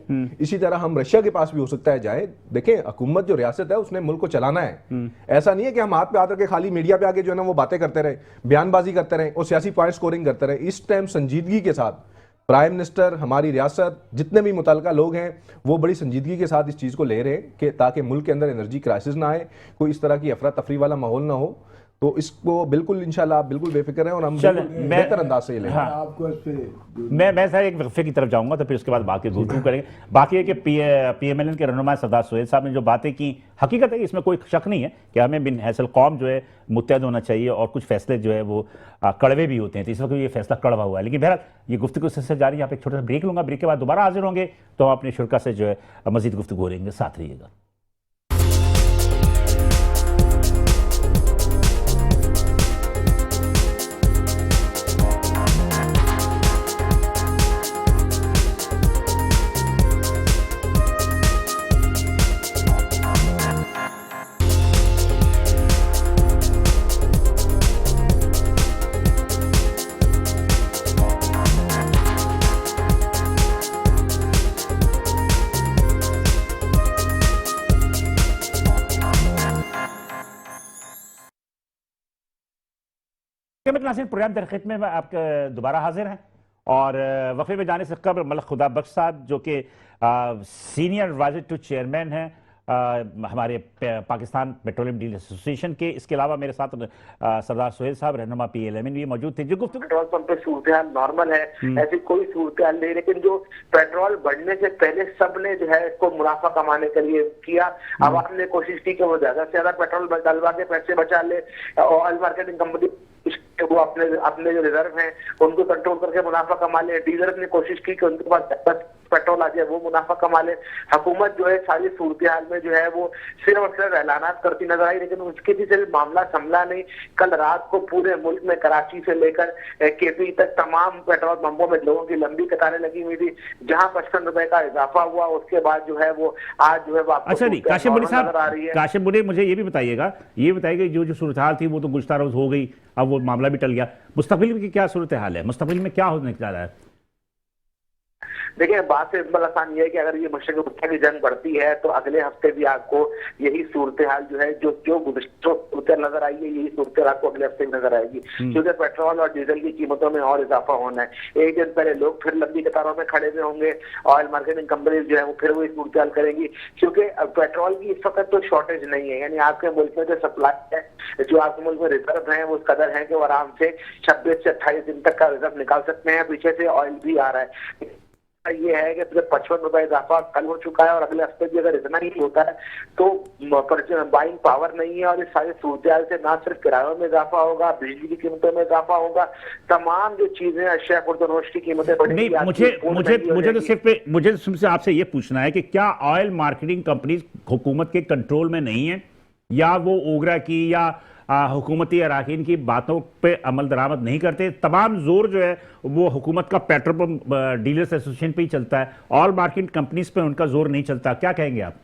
इसी तरह हम रशिया के पास भी हो सकता है जाए। देखें हुकूमत जो रियासत है उसने मुल्क को चलाना है। ऐसा नहीं है कि हम हाथ पे आकर के खाली मीडिया पे आके जो है ना वो बातें करते रहे, बयानबाजी करते रहे और सियासी पॉइंट स्कोरिंग करते रहे। इस टाइम संजीदगी के साथ प्राइम मिनिस्टर, हमारी रियासत, जितने भी मुतल्लिका लोग हैं वो बड़ी संजीदगी के साथ इस चीज़ को ले रहे हैं कि ताकि मुल्क के अंदर एनर्जी क्राइसिस ना आए, कोई इस तरह की अफरा तफरी वाला माहौल ना हो। तो इसको बिल्कुल इंशाल्लाह आप बिल्कुल बेफिक्र हैं और हम बेहतर अंदाज से लेंगे। आपको इस पे मैं सर एक वक्फे की तरफ जाऊंगा तो फिर उसके बाद बाकी गुफ्तगू करेंगे। बाकी है कि पीएमएलएन के रहनुमा सरदार सोहेल साहब ने जो बातें की, हकीकत है कि इसमें कोई शक नहीं है कि हमें बिन हैसल कौम जो है मुत्तहद होना चाहिए और कुछ फैसले जो है वो कड़वे भी होते हैं। तो इस वक्त ये फैसला कड़वा हुआ है। लेकिन बहरहाल ये गुफ्तगू सिलसिला जारी है। यहाँ पे एक छोटा सा ब्रेक लूंगा, ब्रेक के बाद दोबारा हाजिर होंगे तो हम अपने शुरा से जो है मजीद गुफ्तगू करेंगे। साथ रहिएगा। प्रोग्राम दरख़त में आपके दोबारा हाजिर हैं और वक्फे में जाने से कबल मलक खुदा बख्श साहब जो कि सीनियर एडवाइजर टू चेयरमैन हैं हमारे पाकिस्तान पेट्रोलियम डीलर एसोसिएशन के, इसके अलावा मेरे साथ सरदार सोहेल साहब रहनुमा पीएलएमएन भी मौजूद थे। जो गुफ्तगू पेट्रोल पंप पे सूरत नॉर्मल है, ऐसी कोई सूरत नहीं, लेकिन जो पेट्रोल बढ़ने से पहले सबने जो है इसको मुनाफा कमाने के लिए किया। आवाम ने कोशिश की कि वो ज्यादा से ज्यादा पेट्रोल डलवा के पैसे बचा ले और ऑयल मार्केटिंग कंपनी वो अपने जो रिजर्व हैं उनको कंट्रोल करके मुनाफा कमा ले। डीलर ने कोशिश की कि उनके पास पेट्रोल आ जाए, वो मुनाफा कमा ले। हुकूमत जो है सारी सूरत हाल में जो है वो सिर्फ और सिर्फ ऐलानात करती नजर आई, लेकिन उसके पीछे मामला संभला नहीं। कल रात को पूरे मुल्क में कराची से लेकर केपी तक तमाम पेट्रोल पंपों में लोगों की लंबी कतारें लगी हुई थी। जहां 55 रुपए का इजाफा हुआ उसके बाद जो है वो आज जो है वो अच्छा नहीं काशिम बुरी साहब, काशिम बुरी मुझे ये भी बताइएगा, ये बताइएगा जो सूरत हाल थी वो तो गुज़श्ता रोज हो गई, अब वो मामला भी टल गया। मुस्तकबिल की क्या सूरत हाल है, मुस्तकबिल में क्या होने जा रहा है? देखिए बात सिंपल आसान ये है कि अगर ये मशरक़ वस्ता की जंग बढ़ती है तो अगले हफ्ते भी आपको यही सूरत हाल जो है जो सूरत नजर आई है, यही सूरत आपको अगले हफ्ते भी नजर आएगी, क्योंकि पेट्रोल और डीजल की कीमतों में और इजाफा होना है। एक दिन पहले लोग फिर लंबी कतारों में खड़े हुए होंगे, ऑयल मार्केटिंग कंपनीज जो है वो फिर वही सूरत हाल करेंगी, क्योंकि पेट्रोल की इस वक्त तो शॉर्टेज नहीं है। यानी आपके मुल्क में जो सप्लाई है, जो आपके मुल्क में रिजर्व है, वो उस कदर है कि वो आराम से 26 से 28 दिन तक का रिजर्व निकाल सकते हैं। पीछे से ऑयल भी आ रहा है। ये है कि 55 रुपए इजाफा कल हो चुका है और अगले हफ्ते भी अगर इतना ही होता है तो बाइंग पावर नहीं है। और इस सारी सूरत से ना सिर्फ किरायों में इजाफा होगा, बिजली की कीमतों में इजाफा होगा, तमाम जो चीजें अशिया खुर्दनोश की कीमतें बढ़ेंगी। नहीं, मुझे तुमसे आपसे ये पूछना है कि क्या ऑयल मार्केटिंग कंपनीज हुकूमत के कंट्रोल में नहीं है, या वो ओगरा की या हुकूमती अराकीन की बातों पे अमल दरामद नहीं करते? तमाम जोर जो है वो हुकूमत का पेट्रोल पंप डीलर्स एसोसिएशन पे ही चलता है, ऑयल मार्केटिंग कंपनीज पे उनका जोर नहीं चलता। क्या कहेंगे आप?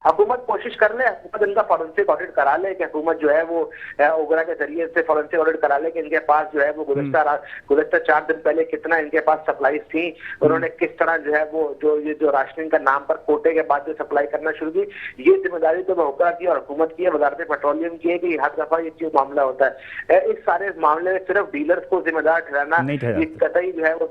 हुकूमत कोशिश कर ले, हुकूमत इनका फॉरेंसिक ऑडिट करा ले कि हुकूमत जो है वो ओगरा के जरिए से फॉरेंसिक ऑडिट करा ले कि इनके पास जो है वो गुज़श्ता 4 दिन पहले कितना इनके पास सप्लाई थी, उन्होंने किस तरह जो है वो जो राशनिंग का नाम पर कोटे के बाद जो सप्लाई करना शुरू की। ये जिम्मेदारी तो ओगरा की और हुकूमत की है, वजारत पेट्रोलियम की है कि हर दफा ये क्यों मामला होता है। इस सारे मामले में सिर्फ डीलर्स को जिम्मेदार ठहराना कतई जो है वो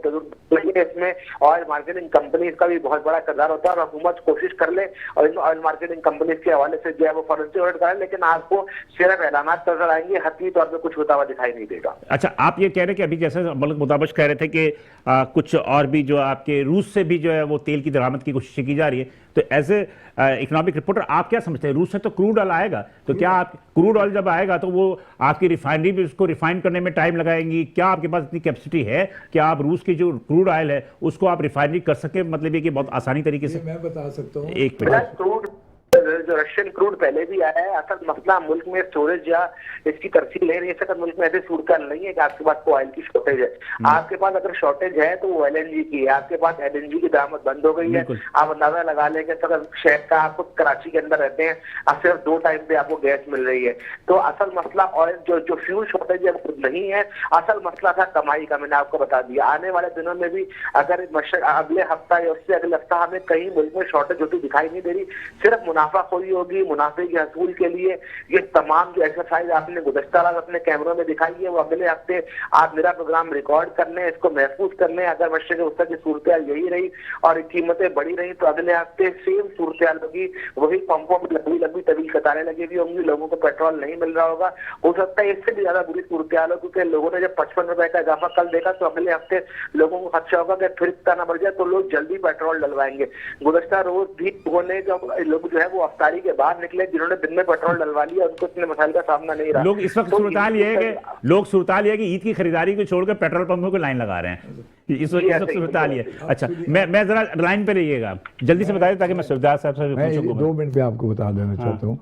इसमें ऑयल मार्केटिंग कंपनीज का भी बहुत बड़ा किरदार होता है। और हुकूमत कोशिश कर ले और इन ऑयल मार्केटिंग कंपनीज के हवाले से जो है वो फॉरेंसिक ऑडिट करें, लेकिन आपको सिर्फ ऐलानात नजर आएंगे, हकीकी तौर पे कुछ होता हुआ दिखाई नहीं देगा। अच्छा, आप ये कह रहे कि अभी जैसे मलिक मुताबिश कह रहे थे कि कुछ और भी जो आपके रूस से भी जो है वो तेल की दरामद की कोशिश की जा रही है, तो एज ए इकोनॉमिक रिपोर्टर आप क्या समझते हैं? रूस से तो क्रूड ऑयल आएगा, तो क्या आप क्रूड ऑयल जब आएगा तो वो आपकी रिफाइनरी भी उसको रिफाइन करने में टाइम लगाएंगी? क्या आपके पास इतनी कैपेसिटी है कि आप रूस की जो क्रूड ऑयल है उसको आप रिफाइनरी कर सके? मतलब ये कि बहुत आसानी तरीके से मैं बता सकता हूँ। एक मिनट, जो रशियन क्रूड पहले भी आया है, असल मसला मुल्क में स्टोरेज या इसकी तरसील है। इस वक्त मुल्क में ऐसे सूरत नहीं है कि आपके पास को ऑयल की शॉर्टेज है। आपके पास अगर शॉर्टेज है तो वो एलएनजी की है। आपके पास एलएनजी की दरामद बंद हो गई है। आप अंदाजा लगा लेंगे तो अगर शहर का आपको कराची के अंदर रहते हैं, अब सिर्फ 2 टाइम पे आपको गैस मिल रही है। तो असल मसला ऑयल जो फ्यूल शॉर्टेज है वो नहीं है, असल मसला था कमाई का। मैंने आपको बता दिया, आने वाले दिनों में भी अगर अगले हफ्ता या उससे अगले हफ्ता हमें कहीं मुल्क में शॉर्टेज होती दिखाई नहीं दे रही, सिर्फ मुनाफाखोरी होगी। मुनाफे के हसूल के लिए ये तमाम जो एक्सरसाइज आपने गुज़श्ता रात अपने कैमरों में दिखाई है, वो अगले हफ्ते आप मेरा प्रोग्राम रिकॉर्ड कर लें, इसको महफूज कर लें। अगर मशरक़ वस्ता की सूरत हाल यही रही और कीमतें बढ़ी रही तो अगले हफ्ते सेम सूरत हाल होगी। वही पंपों में लंबी लंबी तवील कतारें लगी हुई होंगी, लोगों को पेट्रोल नहीं मिल रहा होगा। हो सकता है इससे भी ज्यादा बुरी सूरत हाल हो, क्योंकि लोगों ने जब 55 रुपए का इजाफा कल देखा तो अगले हफ्ते लोगों को खदशा होगा कि फिर इतना ना बढ़ जाए, तो लोग जल्दी पेट्रोल डलवाएंगे। गुज़श्ता रोज भी होने जब लोग जो है वो अफ्तारी के बाद निकले, जिन्होंने दिन में पेट्रोल डलवा लिया, उनको इतने मसाइल का सामना नहीं रहा। लोग इस वक्त सूरत-ए-हाल ये है कि ईद की खरीदारी को छोड़कर पेट्रोल पंपों को लाइन लगा रहे हैं। इस वक्त सूरत-ए-हाल ये। अच्छा, मैं जरा लाइन पे रहिएगा, जल्दी से बताइए ताकि मैं सरदार साहब से पूछूं। 2 मिनट में आपको बता देना चाहता हूँ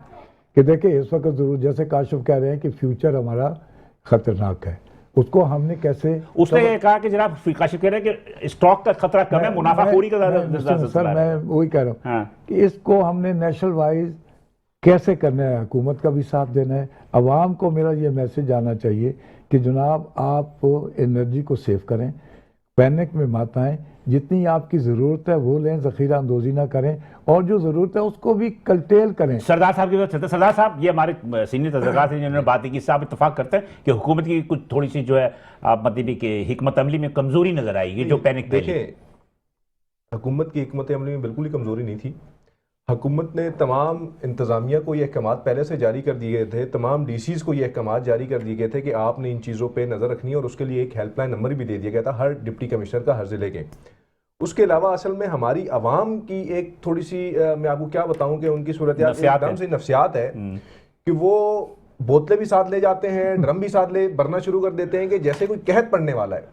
कि देखिए इस वक्त जरूर जैसे काशिफ कह रहे हैं कि फ्यूचर हमारा खतरनाक है, उसको हमने कैसे, उसने ये कहा कि जनाब काशिफ कह रहे हैं कि स्टॉक का खतरा कम है, मुनाफाखोरी का ज्यादा। सर मैं वही कह रहा हूँ कि इसको हमने नेशनल वाइज कैसे करना है, हुकूमत का भी साथ देना है। अवाम को मेरा ये मैसेज आना चाहिए कि जनाब आप एनर्जी को सेव करें, पैनिक में मत आएं, जितनी आपकी ज़रूरत है वो लें, ज़ख़ीरा अंदोज़ी ना करें, और जो ज़रूरत है उसको भी कल्टेल करें। सरदार साहब की बात चलते हैं। सरदार साहब, ये हमारे सीनियर तजर्बात हैं जिन्होंने बात की, इससे आप इत्तेफाक करते हैं कि हुकूमत की कुछ थोड़ी सी जो है मतलब कि हिकमत अमली में कमज़ोरी नज़र आएगी जो पैनिक? देखिए, हुकूमत की हिकमत अमली में बिल्कुल ही कमज़ोरी नहीं थी। हुकूमत ने तमाम इंतज़ामिया को ये अहकामात पहले से जारी कर दिए गए थे, तमाम डीसीज को ये अहकामात जारी कर दिए गए थे कि आपने इन चीज़ों पे नज़र रखनी है, और उसके लिए एक हेल्पलाइन नंबर भी दे दिया गया था हर डिप्टी कमिश्नर का हर ज़िले के। उसके अलावा असल में हमारी आवाम की एक थोड़ी सी मैं आपको क्या बताऊं कि उनकी सूरत एकदम से नफ्सियात है कि वो बोतलें भी साथ ले जाते हैं, ड्रम भी साथ ले भरना शुरू कर देते हैं कि जैसे कोई कहत पड़ने वाला है।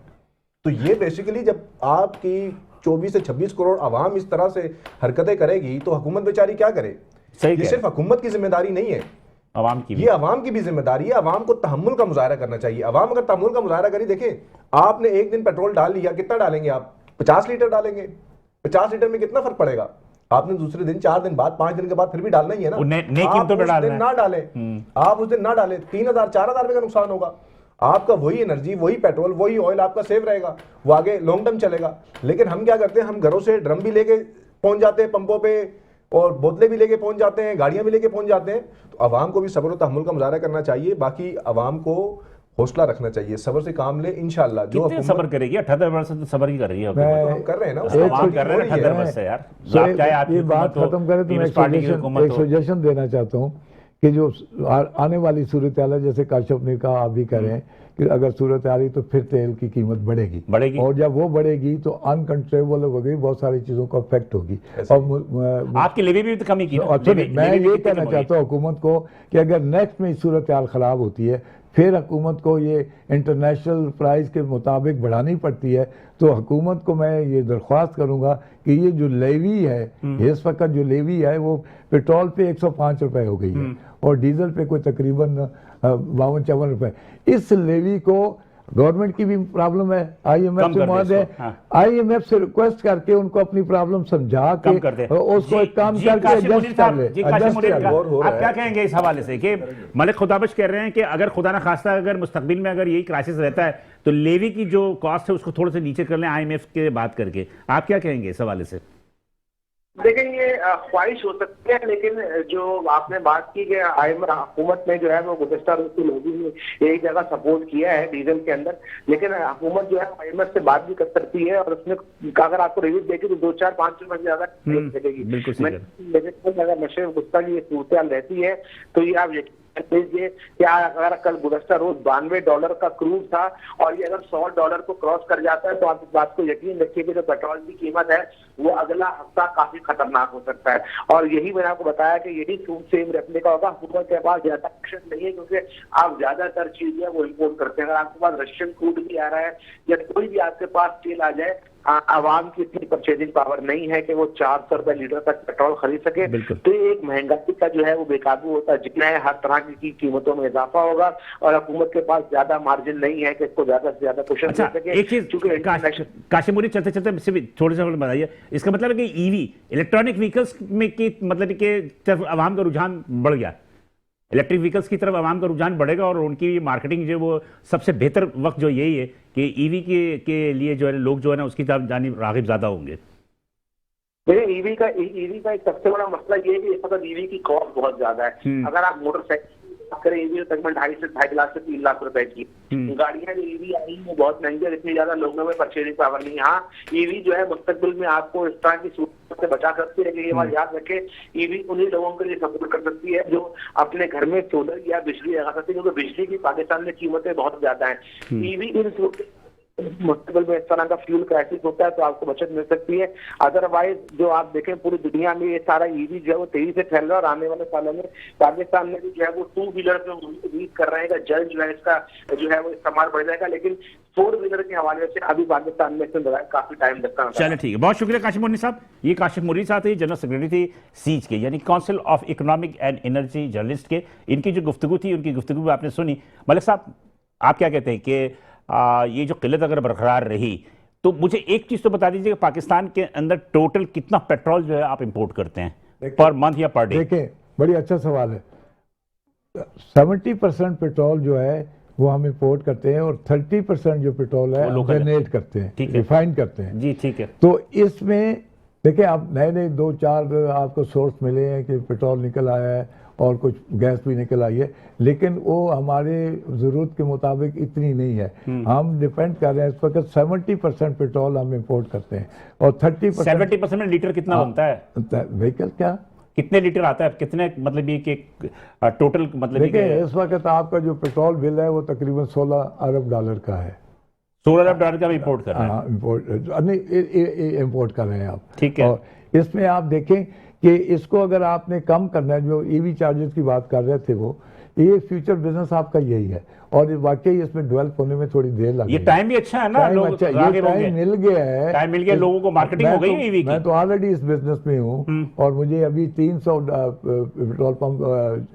तो ये बेसिकली जब आपकी 24 से 26 करोड़ आवाम इस तरह से हरकतें करेगी तो हुकूमत बेचारी क्या करे? ये सिर्फ हुकूमत की जिम्मेदारी नहीं है, आवाम की, ये आवाम की भी जिम्मेदारी है। आवाम को तहम्मुल का मुजाहरा करना चाहिए। आवाम अगर तहम्मुल का मुजाहरा करी, देखें आपने एक दिन पेट्रोल डाल लिया, कितना डालेंगे आप? 50 लीटर डालेंगे। 50 लीटर में कितना फर्क पड़ेगा? आपने दूसरे दिन, 4 दिन बाद, 5 दिन के बाद फिर भी डालना ही है ना। आप उस दिन ना डालें, आप उस दिन ना डालें, 3000 4000 रुपए का नुकसान होगा। आपका वही एनर्जी, वही पेट्रोल, वही ऑयल आपका सेव रहेगा, वो आगे लॉन्ग टर्म चलेगा। लेकिन हम क्या करते हैं, हम घरों से ड्रम भी लेके पहुंच जाते हैं पंपों पे, और बोतलें भी लेके पहुंच जाते हैं, गाड़ियां भी लेके पहुंच जाते हैं। तो अवाम को भी सब्र और तहम्मुल का मुजाहरा करना चाहिए। बाकी अवाम को हौसला रखना चाहिए, सब्र से काम ले इंशाल्लाह। जो कितने सब्र करेगी? 78 वर्ष से तो सब्र ही कर रही है हुकूमत। तो हम कर रहे हैं ना, एक आवाम कर रहे हैं 78 वर्ष से यार। आप क्या है, आपकी ये बात हुकूमत हो, खत्म करें तो मैं पीपल्स पार्टी की हुकूमत एक हो। सजेशन देना चाहता हूँ कि जो आने वाली सूरत हाल है, जैसे काशिफ ने कहा, आप भी कह रहे हैं कि अगर सूरत आ रही तो फिर तेल की कीमत बढ़ेगी और जब वो बढ़ेगी तो अनकंट्रोलेबल हो गई, बहुत सारी चीज़ों को अफेक्ट होगी। और आपकी लेवी भी तो कमी की ना। मैं ये कहना चाहता हूँ हुकूमत को कि अगर नेक्स्ट में सूरत हाल ख़राब होती है, फिर हुकूमत को ये इंटरनेशनल प्राइस के मुताबिक बढ़ानी पड़ती है, तो हुकूमत को मैं ये दरख्वास्त करूँगा कि ये जो लेवी है, इस वक्त जो लेवी है वो पेट्रोल पे 105 रुपए हो गई है और डीजल पे कोई तकरीबन 52-54 रुपए। इस लेवी को गवर्नमेंट की भी प्रॉब्लम है, आईएमएफ से मौत है, आईएमएफ से रिक्वेस्ट करके उनको अपनी प्रॉब्लम समझा के उसको एक काम करके एडजस्ट कर ले। आप क्या कहेंगे इस हवाले से कि मलिक खुदाबश कह रहे हैं कि अगर खुदा ना खास्ता अगर मुस्तकबिल में अगर यही क्राइसिस रहता है तो लेवी की जो कॉस्ट है उसको थोड़े से नीचे कर लें आईएमएफ के बात करके, आप क्या कहेंगे इस हवाले से? देखिए, ये ख्वाहिश हो सकती है, लेकिन जो आपने बात की कि हुकूमत ने जो है वो गुज़श्ता रोज की लोगों ने एक जगह सपोर्ट किया है डीजल के अंदर, लेकिन हुकूमत जो है आईएमएफ से बात भी कर सकती है और उसमें अगर आपको रिव्यू देगी तो 2-4-5 रुपए से ज्यादा देगी। लेकिन अगर नशे गुस्सा की सूरत रहती है तो ये आप लीजिए क्या अगर कल गुज़श्ता रोज $92 का क्रूड था और ये अगर $100 को क्रॉस कर जाता है तो आप इस बात को यकीन रखिए कि जो पेट्रोल की कीमत है वो अगला हफ्ता काफी खतरनाक हो सकता है। और यही मैंने आपको बताया कि यही क्रूड सेम रखने का होगा। हुकूमत के पास ज्यादा ऑप्शन नहीं है क्योंकि आप ज्यादातर चीजें वो इम्पोर्ट करते हैं। अगर आपके पास रशियन क्रूड भी आ रहा है या कोई भी आपके पास तेल आ जाए, आवाम की इतनी परचेजिंग पावर नहीं है कि वो 400 रुपए लीटर तक पेट्रोल खरीद सके, तो एक महंगाई का जो है वो बेकाबू होता जितना है, हर तरह की कीमतों में इजाफा होगा और हुकूमत के पास ज्यादा मार्जिन नहीं है कि इसको ज्यादा से ज्यादा कुशन दे सके। एक चीज काशिमुरी चलते चलते थोड़े से बताइए, इसका मतलब है कि ईवी इलेक्ट्रॉनिक व्हीकल्स में की मतलब के तरफ आवाम का रुझान बढ़ गया, इलेक्ट्रिक व्हीकल्स की तरफ आवाम का रुझान बढ़ेगा और उनकी मार्केटिंग जो वो सबसे बेहतर वक्त जो यही है कि ईवी के लिए जो है लोग जो है ना उसकी तरफ जानी राग़िब ज्यादा होंगे। देखिए, ईवी का एक सबसे बड़ा मसला ये है कि इस वक्त ईवी की कॉस्ट बहुत ज्यादा है। अगर आप मोटरसाइकिल करें ईवी तकरीबन 2.5 लाख से 3 लाख रुपए की गाड़ियां जो ईवी आई वो बहुत महंगी है, इतनी ज्यादा लोगों में परचेजिंग पावर नहीं। हाँ, ईवी जो है मुस्तकबिल में आपको इस तरह की सूरत से बचा सकती है कि ये बात याद रखें, ईवी उन्हीं लोगों के लिए सपोर्ट कर सकती है जो अपने घर में सोलर या बिजली लगा सकते हैं, क्योंकि बिजली की पाकिस्तान में कीमतें बहुत ज्यादा है। ईवी इन मुस्तकबिल में इस तरह का फ्यूल क्राइसिस होता है तो आपको बचत मिल सकती है। अदरवाइज जो आप देखें पूरी दुनिया में ये सारा ईवी जो है वो तेजी से फैल रहा है और आने वाले सालों में पाकिस्तान में भी जो है वो 2 व्हीलर पे उम्मीद कर रहे हैं कि जल्द जो है इसका जो है वो इस्तेमाल बढ़ जाएगा, लेकिन 4 व्हीलर के हवाले से अभी पाकिस्तान में काफी टाइम लगता है। चलिए ठीक है, बहुत शुक्रिया काशिफ मुर्नी साहब। ये काशिफ मुर्नी साहब थे, जनरल सेक्रेटरी थी सीज के यानी council of economic and energy journalist के। इनकी जो गुफ्तगू थी उनकी गुफ्तगू आपने सुनी। मलिक साहब, आप क्या कहते हैं कि ये जो किल्लत अगर बरकरार रही तो मुझे एक चीज तो बता दीजिए कि पाकिस्तान के अंदर टोटल कितना पेट्रोल जो है आप इंपोर्ट करते हैं पर मंथ या पर डे? देखिए, बड़ी अच्छा सवाल है। 70% पेट्रोल जो है वो हम इंपोर्ट करते हैं और 30% जो पेट्रोल है हम जनरेट करते हैं, रिफाइन करते हैं। जी ठीक है। तो इसमें देखिए, आप नए 2-4 आपको सोर्स मिले हैं कि पेट्रोल निकल आया है और कुछ गैस भी निकल आई है, लेकिन वो हमारे ज़रूरत के मुताबिक इतनी नहीं है। हम डिपेंड कर रहे हैं इस वक्त 70% पेट्रोल हम इंपोर्ट करते हैं और 30% 70% में लीटर कितना बनता है? व्हीकल क्या कितने लीटर आता है, कितने मतलब ये कि टोटल मतलब देखिए, इस वक्त आपका जो पेट्रोल बिल है वो तकरीबन $16 अरब का है। $16 अरब का इंपोर्ट कर रहे हैं? हाँ, इंपोर्ट कर रहे हैं आप, ठीक है। और इसमें आप देखें कि इसको अगर आपने कम करना है, जो ईवी चार्जेस की बात कर रहे थे वो, ये फ्यूचर बिजनेस आपका यही है और वाकई इसमें डेवलप होने में थोड़ी देर लगी। ये टाइम भी अच्छा है ना, टाइम अच्छा, ये टाइम मिल गया है, टाइम मिल गया, लोगों को मार्केटिंग हो गई है ईवी की। मैं तो ऑलरेडी इस बिजनेस में हूँ और मुझे अभी 300 पेट्रोल पंप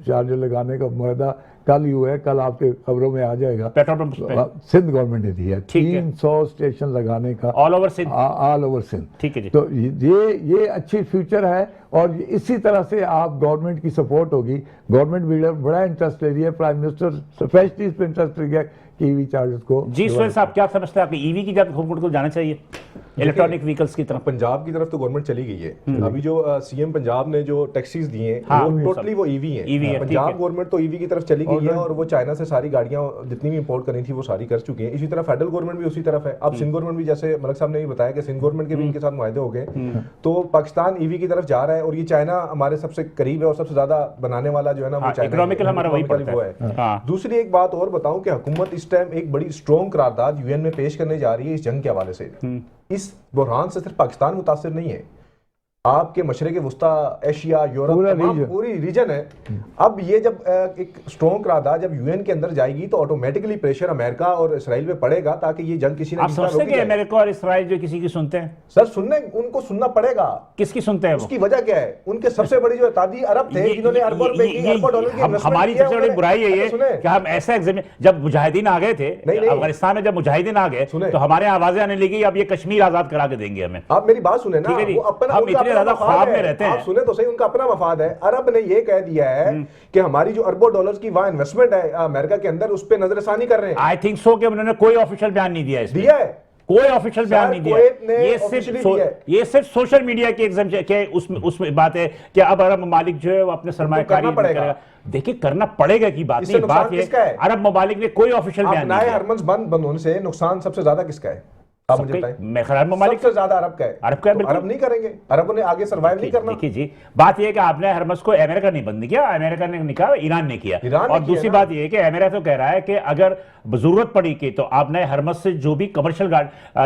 चार्जर लगाने का मुआहदा कल ही हुआ है, कल आपके खबरों में आ जाएगा। पेट्रोल पंप सिंध गवर्नमेंट ने दिया 300 स्टेशन लगाने का all over Sindh, all over Sindh. ठीक है जी। तो ये अच्छी फ्यूचर है और इसी तरह से आप गवर्नमेंट की सपोर्ट होगी, गवर्नमेंट बड़ा इंटरेस्ट ले रही है, प्राइम मिनिस्टर स्पेशली इस पर इंटरेस्ट ले गया कि ईवी चार्जेस को। जी सुहेल साहब, क्या समझते हैं, आपकी ईवी की तरफ हुकूमत को जाना चाहिए, इलेक्ट्रॉनिक व्हीकल्स की तरफ? पंजाब की तरफ तो गवर्नमेंट चली गई है। अभी जो सीएम पंजाब ने जो टैक्सीज दिए हैं, हाँ, वो टोटली वो ईवी है। EV है, ठीक पंजाब है। गवर्नमेंट तो ईवी की तरफ चली गई है और वो चाइना से सारी गाड़ियां जितनी भी इंपोर्ट करनी थी वो सारी कर चुकी हैं। इसी तरह फेडरल गवर्नमेंट भी उसी तरफ है। अब सिंध गवर्नमेंट भी, जैसे मलिक साहब ने भी बताया कि सिंध गवर्नमेंट के भी इनके साथ मुआहदे हो गए, तो पाकिस्तान ईवी की तरफ जा रहा है। और ये चाइना हमारे सबसे करीब है और सबसे ज्यादा बनाने वाला जो है ना, वो चाइना इकोनॉमिकल हमारा वही economical वो पड़ता है। हाँ। दूसरी एक बात और बताऊं कि हुकूमत इस टाइम एक बड़ी स्ट्रॉन्ग करारदाद यूएन में पेश करने जा रही है इस जंग के हवाले से। इस बुरहान से सिर्फ पाकिस्तान मुतासिर नहीं है, आपके मशरिक वुस्ता, एशिया, यूरोप, तमाम पूरी रीजन है। अब ये जब एक स्ट्रॉन्ग करारदाद जब यूएन के अंदर जाएगी तो ऑटोमेटिकली प्रेशर अमेरिका और इसराइल पे पड़ेगा ताकि ये जंग किसी आप समझते हैं कि अमेरिका और इसराइल जो किसी की सुनते हैं? सर उनको सुनना पड़ेगा। किसकी सुनते हैं वो? उसकी वजह क्या है? उनके सबसे बड़ी जो तादी अरब थे जिन्होंने अरबों रुपए की, अरबों डॉलर की इन्वेस्टमेंट हमारी किया, सबसे बड़ी बुराई है ये कि हम ऐसा एग्जाम, जब मुजाहिदीन आ गए थे अफगानिस्तान में, जब मुजाहिदीन आ गए तो हमारे आवाजें आने लगी अब ये कश्मीर आजाद करा के देंगे हमें। आप मेरी बात सुने ना, वो अपना, हम इतने ज्यादा ख्वाब में रहते हैं। आप सुने तो सही, उनका अपना मफाद है। अरब ने ये कह दिया है कि हमारी जो अरबों डॉलर्स की वहां इन्वेस्टमेंट है अमेरिका के अंदर, उस पर नजरसानी कर रहे हैं। आई थिंक सो कि उन्होंने कोई ऑफिशियल बयान नहीं दिया इसमें। दिया है, कोई ऑफिशियल बयान नहीं दिया। ये सिर्फ सोशल मीडिया के एग्जाम के उसमें बात है कि अब अरब ममालिक जो है वो अपने सरमायाकारी करेगा। देखिए, करना पड़ेगा की बात नहीं, बात ये अरब ममालिक ने कोई ऑफिशियल बयान नहीं दिया। हरमन्स बंद होने से नुकसान सबसे ज्यादा किसका है? आप मुझे बताएं। मैं अरब ममालिक सबसे ज्यादा अरब का है। अरब का है, तो अरब नहीं करेंगे, अरब ने आगे सर्वाइव नहीं करना। देखिए जी, बात यह है कि आपने हरमस को अमेरिका नहीं बंद किया, अमेरिका ने निकाला, ईरान ने किया। और दूसरी बात यह है कि अमेरिका तो कह रहा है कि अगर जरूरत पड़ी कि तो आपने हरमस से जो भी कमर्शियल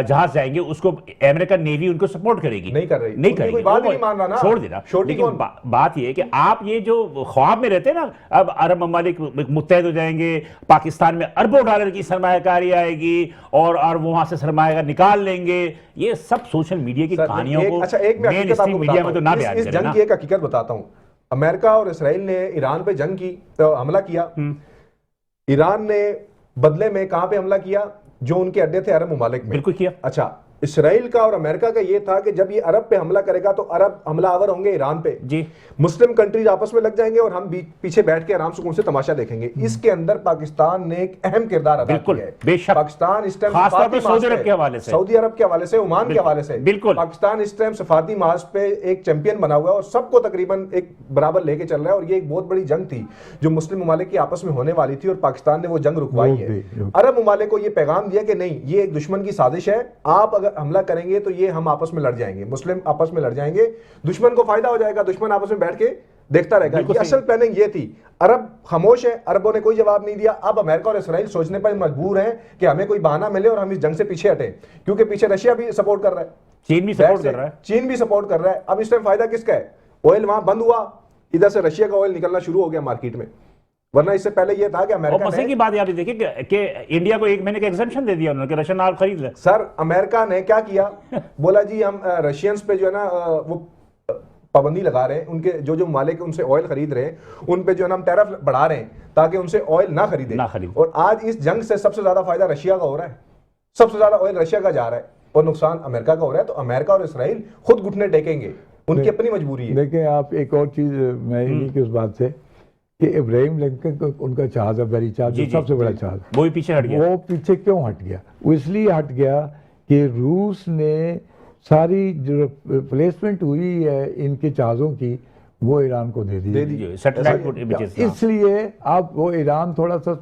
जहाज जाएंगे उसको अमेरिकन नेवी उनको सपोर्ट करेगी। नहीं कर रही, नहीं करेगी, बात नहीं मान रहा ना, छोड़ देना। लेकिन बात यह है कि आप ये जो ख्वाब में रहते हैं ना, अब अरब ममालिक मुत्तहद हो जाएंगे, पाकिस्तान में अरबों डॉलर की सरमायाकारी आएगी और वहां से सरमाया निकाल लेंगे, ये सब सोशल मीडिया की कहानियों को मेन स्ट्रीम मीडिया में तो ना बयान करें। इस जंग की एक हकीकत बताता हूं। अमेरिका और इसराइल ने ईरान पे जंग की, तो हमला किया। ईरान ने बदले में कहां पे हमला किया? जो उनके अड्डे थे अरब ममालिक में। बिल्कुल किया। अच्छा, इसराइल का और अमेरिका का ये था कि जब ये अरब पे हमला करेगा तो अरब हमलावर होंगे ईरान पे जी, मुस्लिम कंट्रीज आपस में लग जाएंगे और हम पीछे बैठ के आराम सुकून से तमाशा देखेंगे। इसके अंदर पाकिस्तान ने एक अहम किरदार अदा किया है। बेशक पाकिस्तान इस टाइम सऊदी अरब के हवाले से, सऊदी अरब के हवाले से, ओमान के हवाले से, बिल्कुल पाकिस्तान इस टाइम सफारती मार्च पे एक चैंपियन बना हुआ है और सबको तकरीबन एक बराबर लेके चल रहा है। और ये एक बहुत बड़ी जंग थी जो मुस्लिम ममालिक की आपस में होने वाली थी और पाकिस्तान ने वो जंग रुकवाई है। अरब ममालिक को ये पैगाम दिया कि नहीं, ये एक दुश्मन की साजिश है, आप अगर हमला करेंगे तो ये हम आपस में लड़ जाएंगे, मुस्लिम आपस में लड़ जाएंगे, दुश्मन को फायदा हो जाएगा, दुश्मन आपस में बैठ के देखता रहेगा। ये असल प्लानिंग ये थी। अरब खामोश है, अरबों ने कोई जवाब नहीं दिया। अब अमेरिका और इसराइल सोचने पर मजबूर हैं कि हमें कोई बहाना मिले और हम इस जंग से पीछे हटे, क्योंकि पीछे रशिया भी सपोर्ट कर रहा है, चीन भी सपोर्ट कर रहा है, चीन भी सपोर्ट कर रहा है। अब इस टाइम फायदा किसका है? ऑयल वहां बंद हुआ, इधर से रशिया का ऑयल निकलना शुरू हो गया मार्केट में, वरना इससे पहले यह था कि अमेरिका ने की बात याद देखिए कि इंडिया को 1 महीने का एग्जेम्पशन दे दिया उन्होंने, रशियन ऑयल खरीद ले। सर, अमेरिका ने क्या किया? बोला जी हम रशियंस पे जो है ना वो पाबंदी लगा रहे हैं, उनके जो मालिक उनसे ऑयल खरीद रहे हैं उन पे जो है ना हम टैरिफ बढ़ा रहे हैं ताकि उनसे ऑयल ना खरीदे। और आज इस जंग से सबसे ज्यादा फायदा रशिया का हो रहा है, सबसे ज्यादा ऑयल रशिया का जा रहा है और नुकसान अमेरिका का हो रहा है। तो अमेरिका और इसराइल खुद घुटने टेकेंगे, उनकी अपनी मजबूरी है। देखिए, आप एक और चीज मैं इन्हीं की उस बात से कि इब्राहिम लिंकन का उनका जहाज है, वेरी जहाज, सबसे बड़ा जहाज, वो भी पीछे हट गया। वो पीछे क्यों हट गया? वो इसलिए हट गया कि रूस ने सारी जो रिप्लेसमेंट हुई है इनके जहाजों की वो ईरान को दे दी। इसलिए अब वो ईरान थोड़ा सा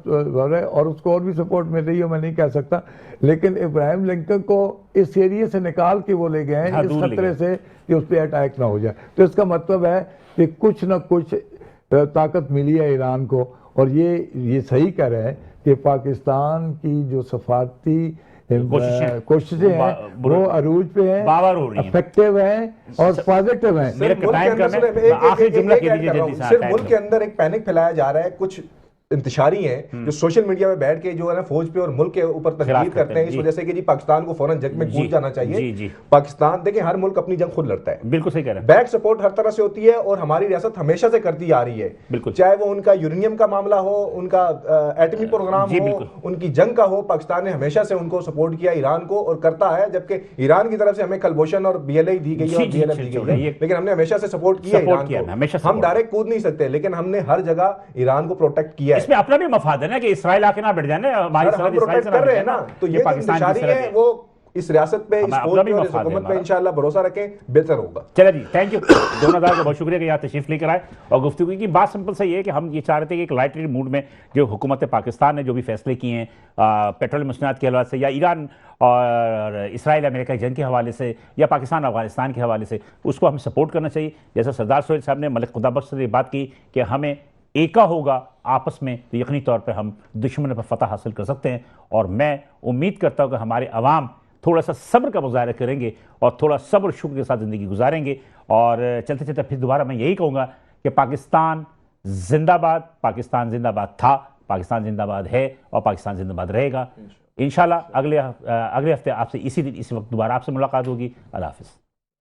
है और उसको और भी सपोर्ट मिल रही है, मैं नहीं कह सकता, लेकिन इब्राहिम लिंकन को इस एरिया से निकाल के वो ले गए हैं इस खतरे से कि उस पर अटैक ना हो जाए। तो इसका मतलब है कि कुछ ना कुछ ताकत मिली है ईरान को। और ये सही कह रहे हैं कि पाकिस्तान की जो सफारती कोशिशें हैं वो अरूज पे हैं, इफेक्टिव हैं और पॉजिटिव हैं। सिर्फ मुल्क के अंदर एक पैनिक फैलाया जा रहा है। कुछ इंतशारी हैं जो सोशल मीडिया पे बैठ के जो है ना फौज पे और मुल्क के ऊपर तनकीद करते हैं इस वजह से कि जी पाकिस्तान को फौरन जंग में जी, कूद जाना जी, चाहिए। जी। पाकिस्तान देखिए हर मुल्क अपनी जंग खुद लड़ता है, बिल्कुल सही कह रहे हैं, बैक सपोर्ट हर तरह से होती है और हमारी रियासत हमेशा से करती आ रही है, बिल्कुल। चाहे वो उनका यूरेनियम का मामला हो, उनका एटमी प्रोग्राम जी, हो, बिल्कुल। उनकी जंग का हो, पाकिस्तान ने हमेशा से उनको सपोर्ट किया ईरान को और करता है, जबकि ईरान की तरफ से हमें कलभूषण और BLA दी गई है जी, और जी, BLF जी, दी जी, गई है, ये- लेकिन हमने हमेशा से सपोर्ट किया सपोर्ट ईरान किया, को। हमेशा हम सपोर्ट। डायरेक्ट कूद नहीं सकते, लेकिन हमने हर जगह ईरान को प्रोटेक्ट किया है। इसमें अपना भी मफाद है ना कि इसराइल आके ना बैठ जाए ना, हमारी सर, सरहद हम इसराइल प्रोटेक्ट से ना कर रहे बैठ हैं जाए ना, तो ये ये जो पाकिस्तान की इंतशारी सरहद है वो इस रियासत पे, इस हमें फौज अपना भी पे और इस मफाद है हुकूमत पे हमारा। इंशाल्लाह भरोसा रखें, बेहतर होगा। चले जी, थैंक यू दोनों का बहुत शुक्रिया कि यहाँ तशरीफ लेकर आए और गुफ्तगू की। बात सिंपल सही है कि हम ये चाह रहे थे कि एक लाइट मूड में जो हुकूमत पाकिस्तान ने जो भी फैसले किए हैं पेट्रोल मसनूआत के हवाले से या ईरान और इसराइल अमेरिका की जंग के हवाले से या पाकिस्तान अफगानिस्तान के हवाले से, उसको हमें सपोर्ट करना चाहिए। जैसा सरदार सोहेल साहब ने मलिक खुदाबख्श से बात की कि हमें एका होगा आपस में तो यकीनी तौर पर हम दुश्मन पर फतह हासिल कर सकते हैं। और मैं उम्मीद करता हूँ कि हमारे अवाम थोड़ा सा सब्र का मुजाहरा करेंगे और थोड़ा सब्र शुक्र के साथ ज़िंदगी गुजारेंगे। और चलते चलते फिर दोबारा मैं यही कहूँगा कि पाकिस्तान जिंदाबाद, पाकिस्तान जिंदाबाद था, पाकिस्तान जिंदाबाद है और पाकिस्तान जिंदाबाद रहेगा। इंशाल्लाह अगले हफ्ते आपसे इसी दिन इसी वक्त दोबारा आपसे मुलाकात होगी। अल्लाह हाफ़िज़।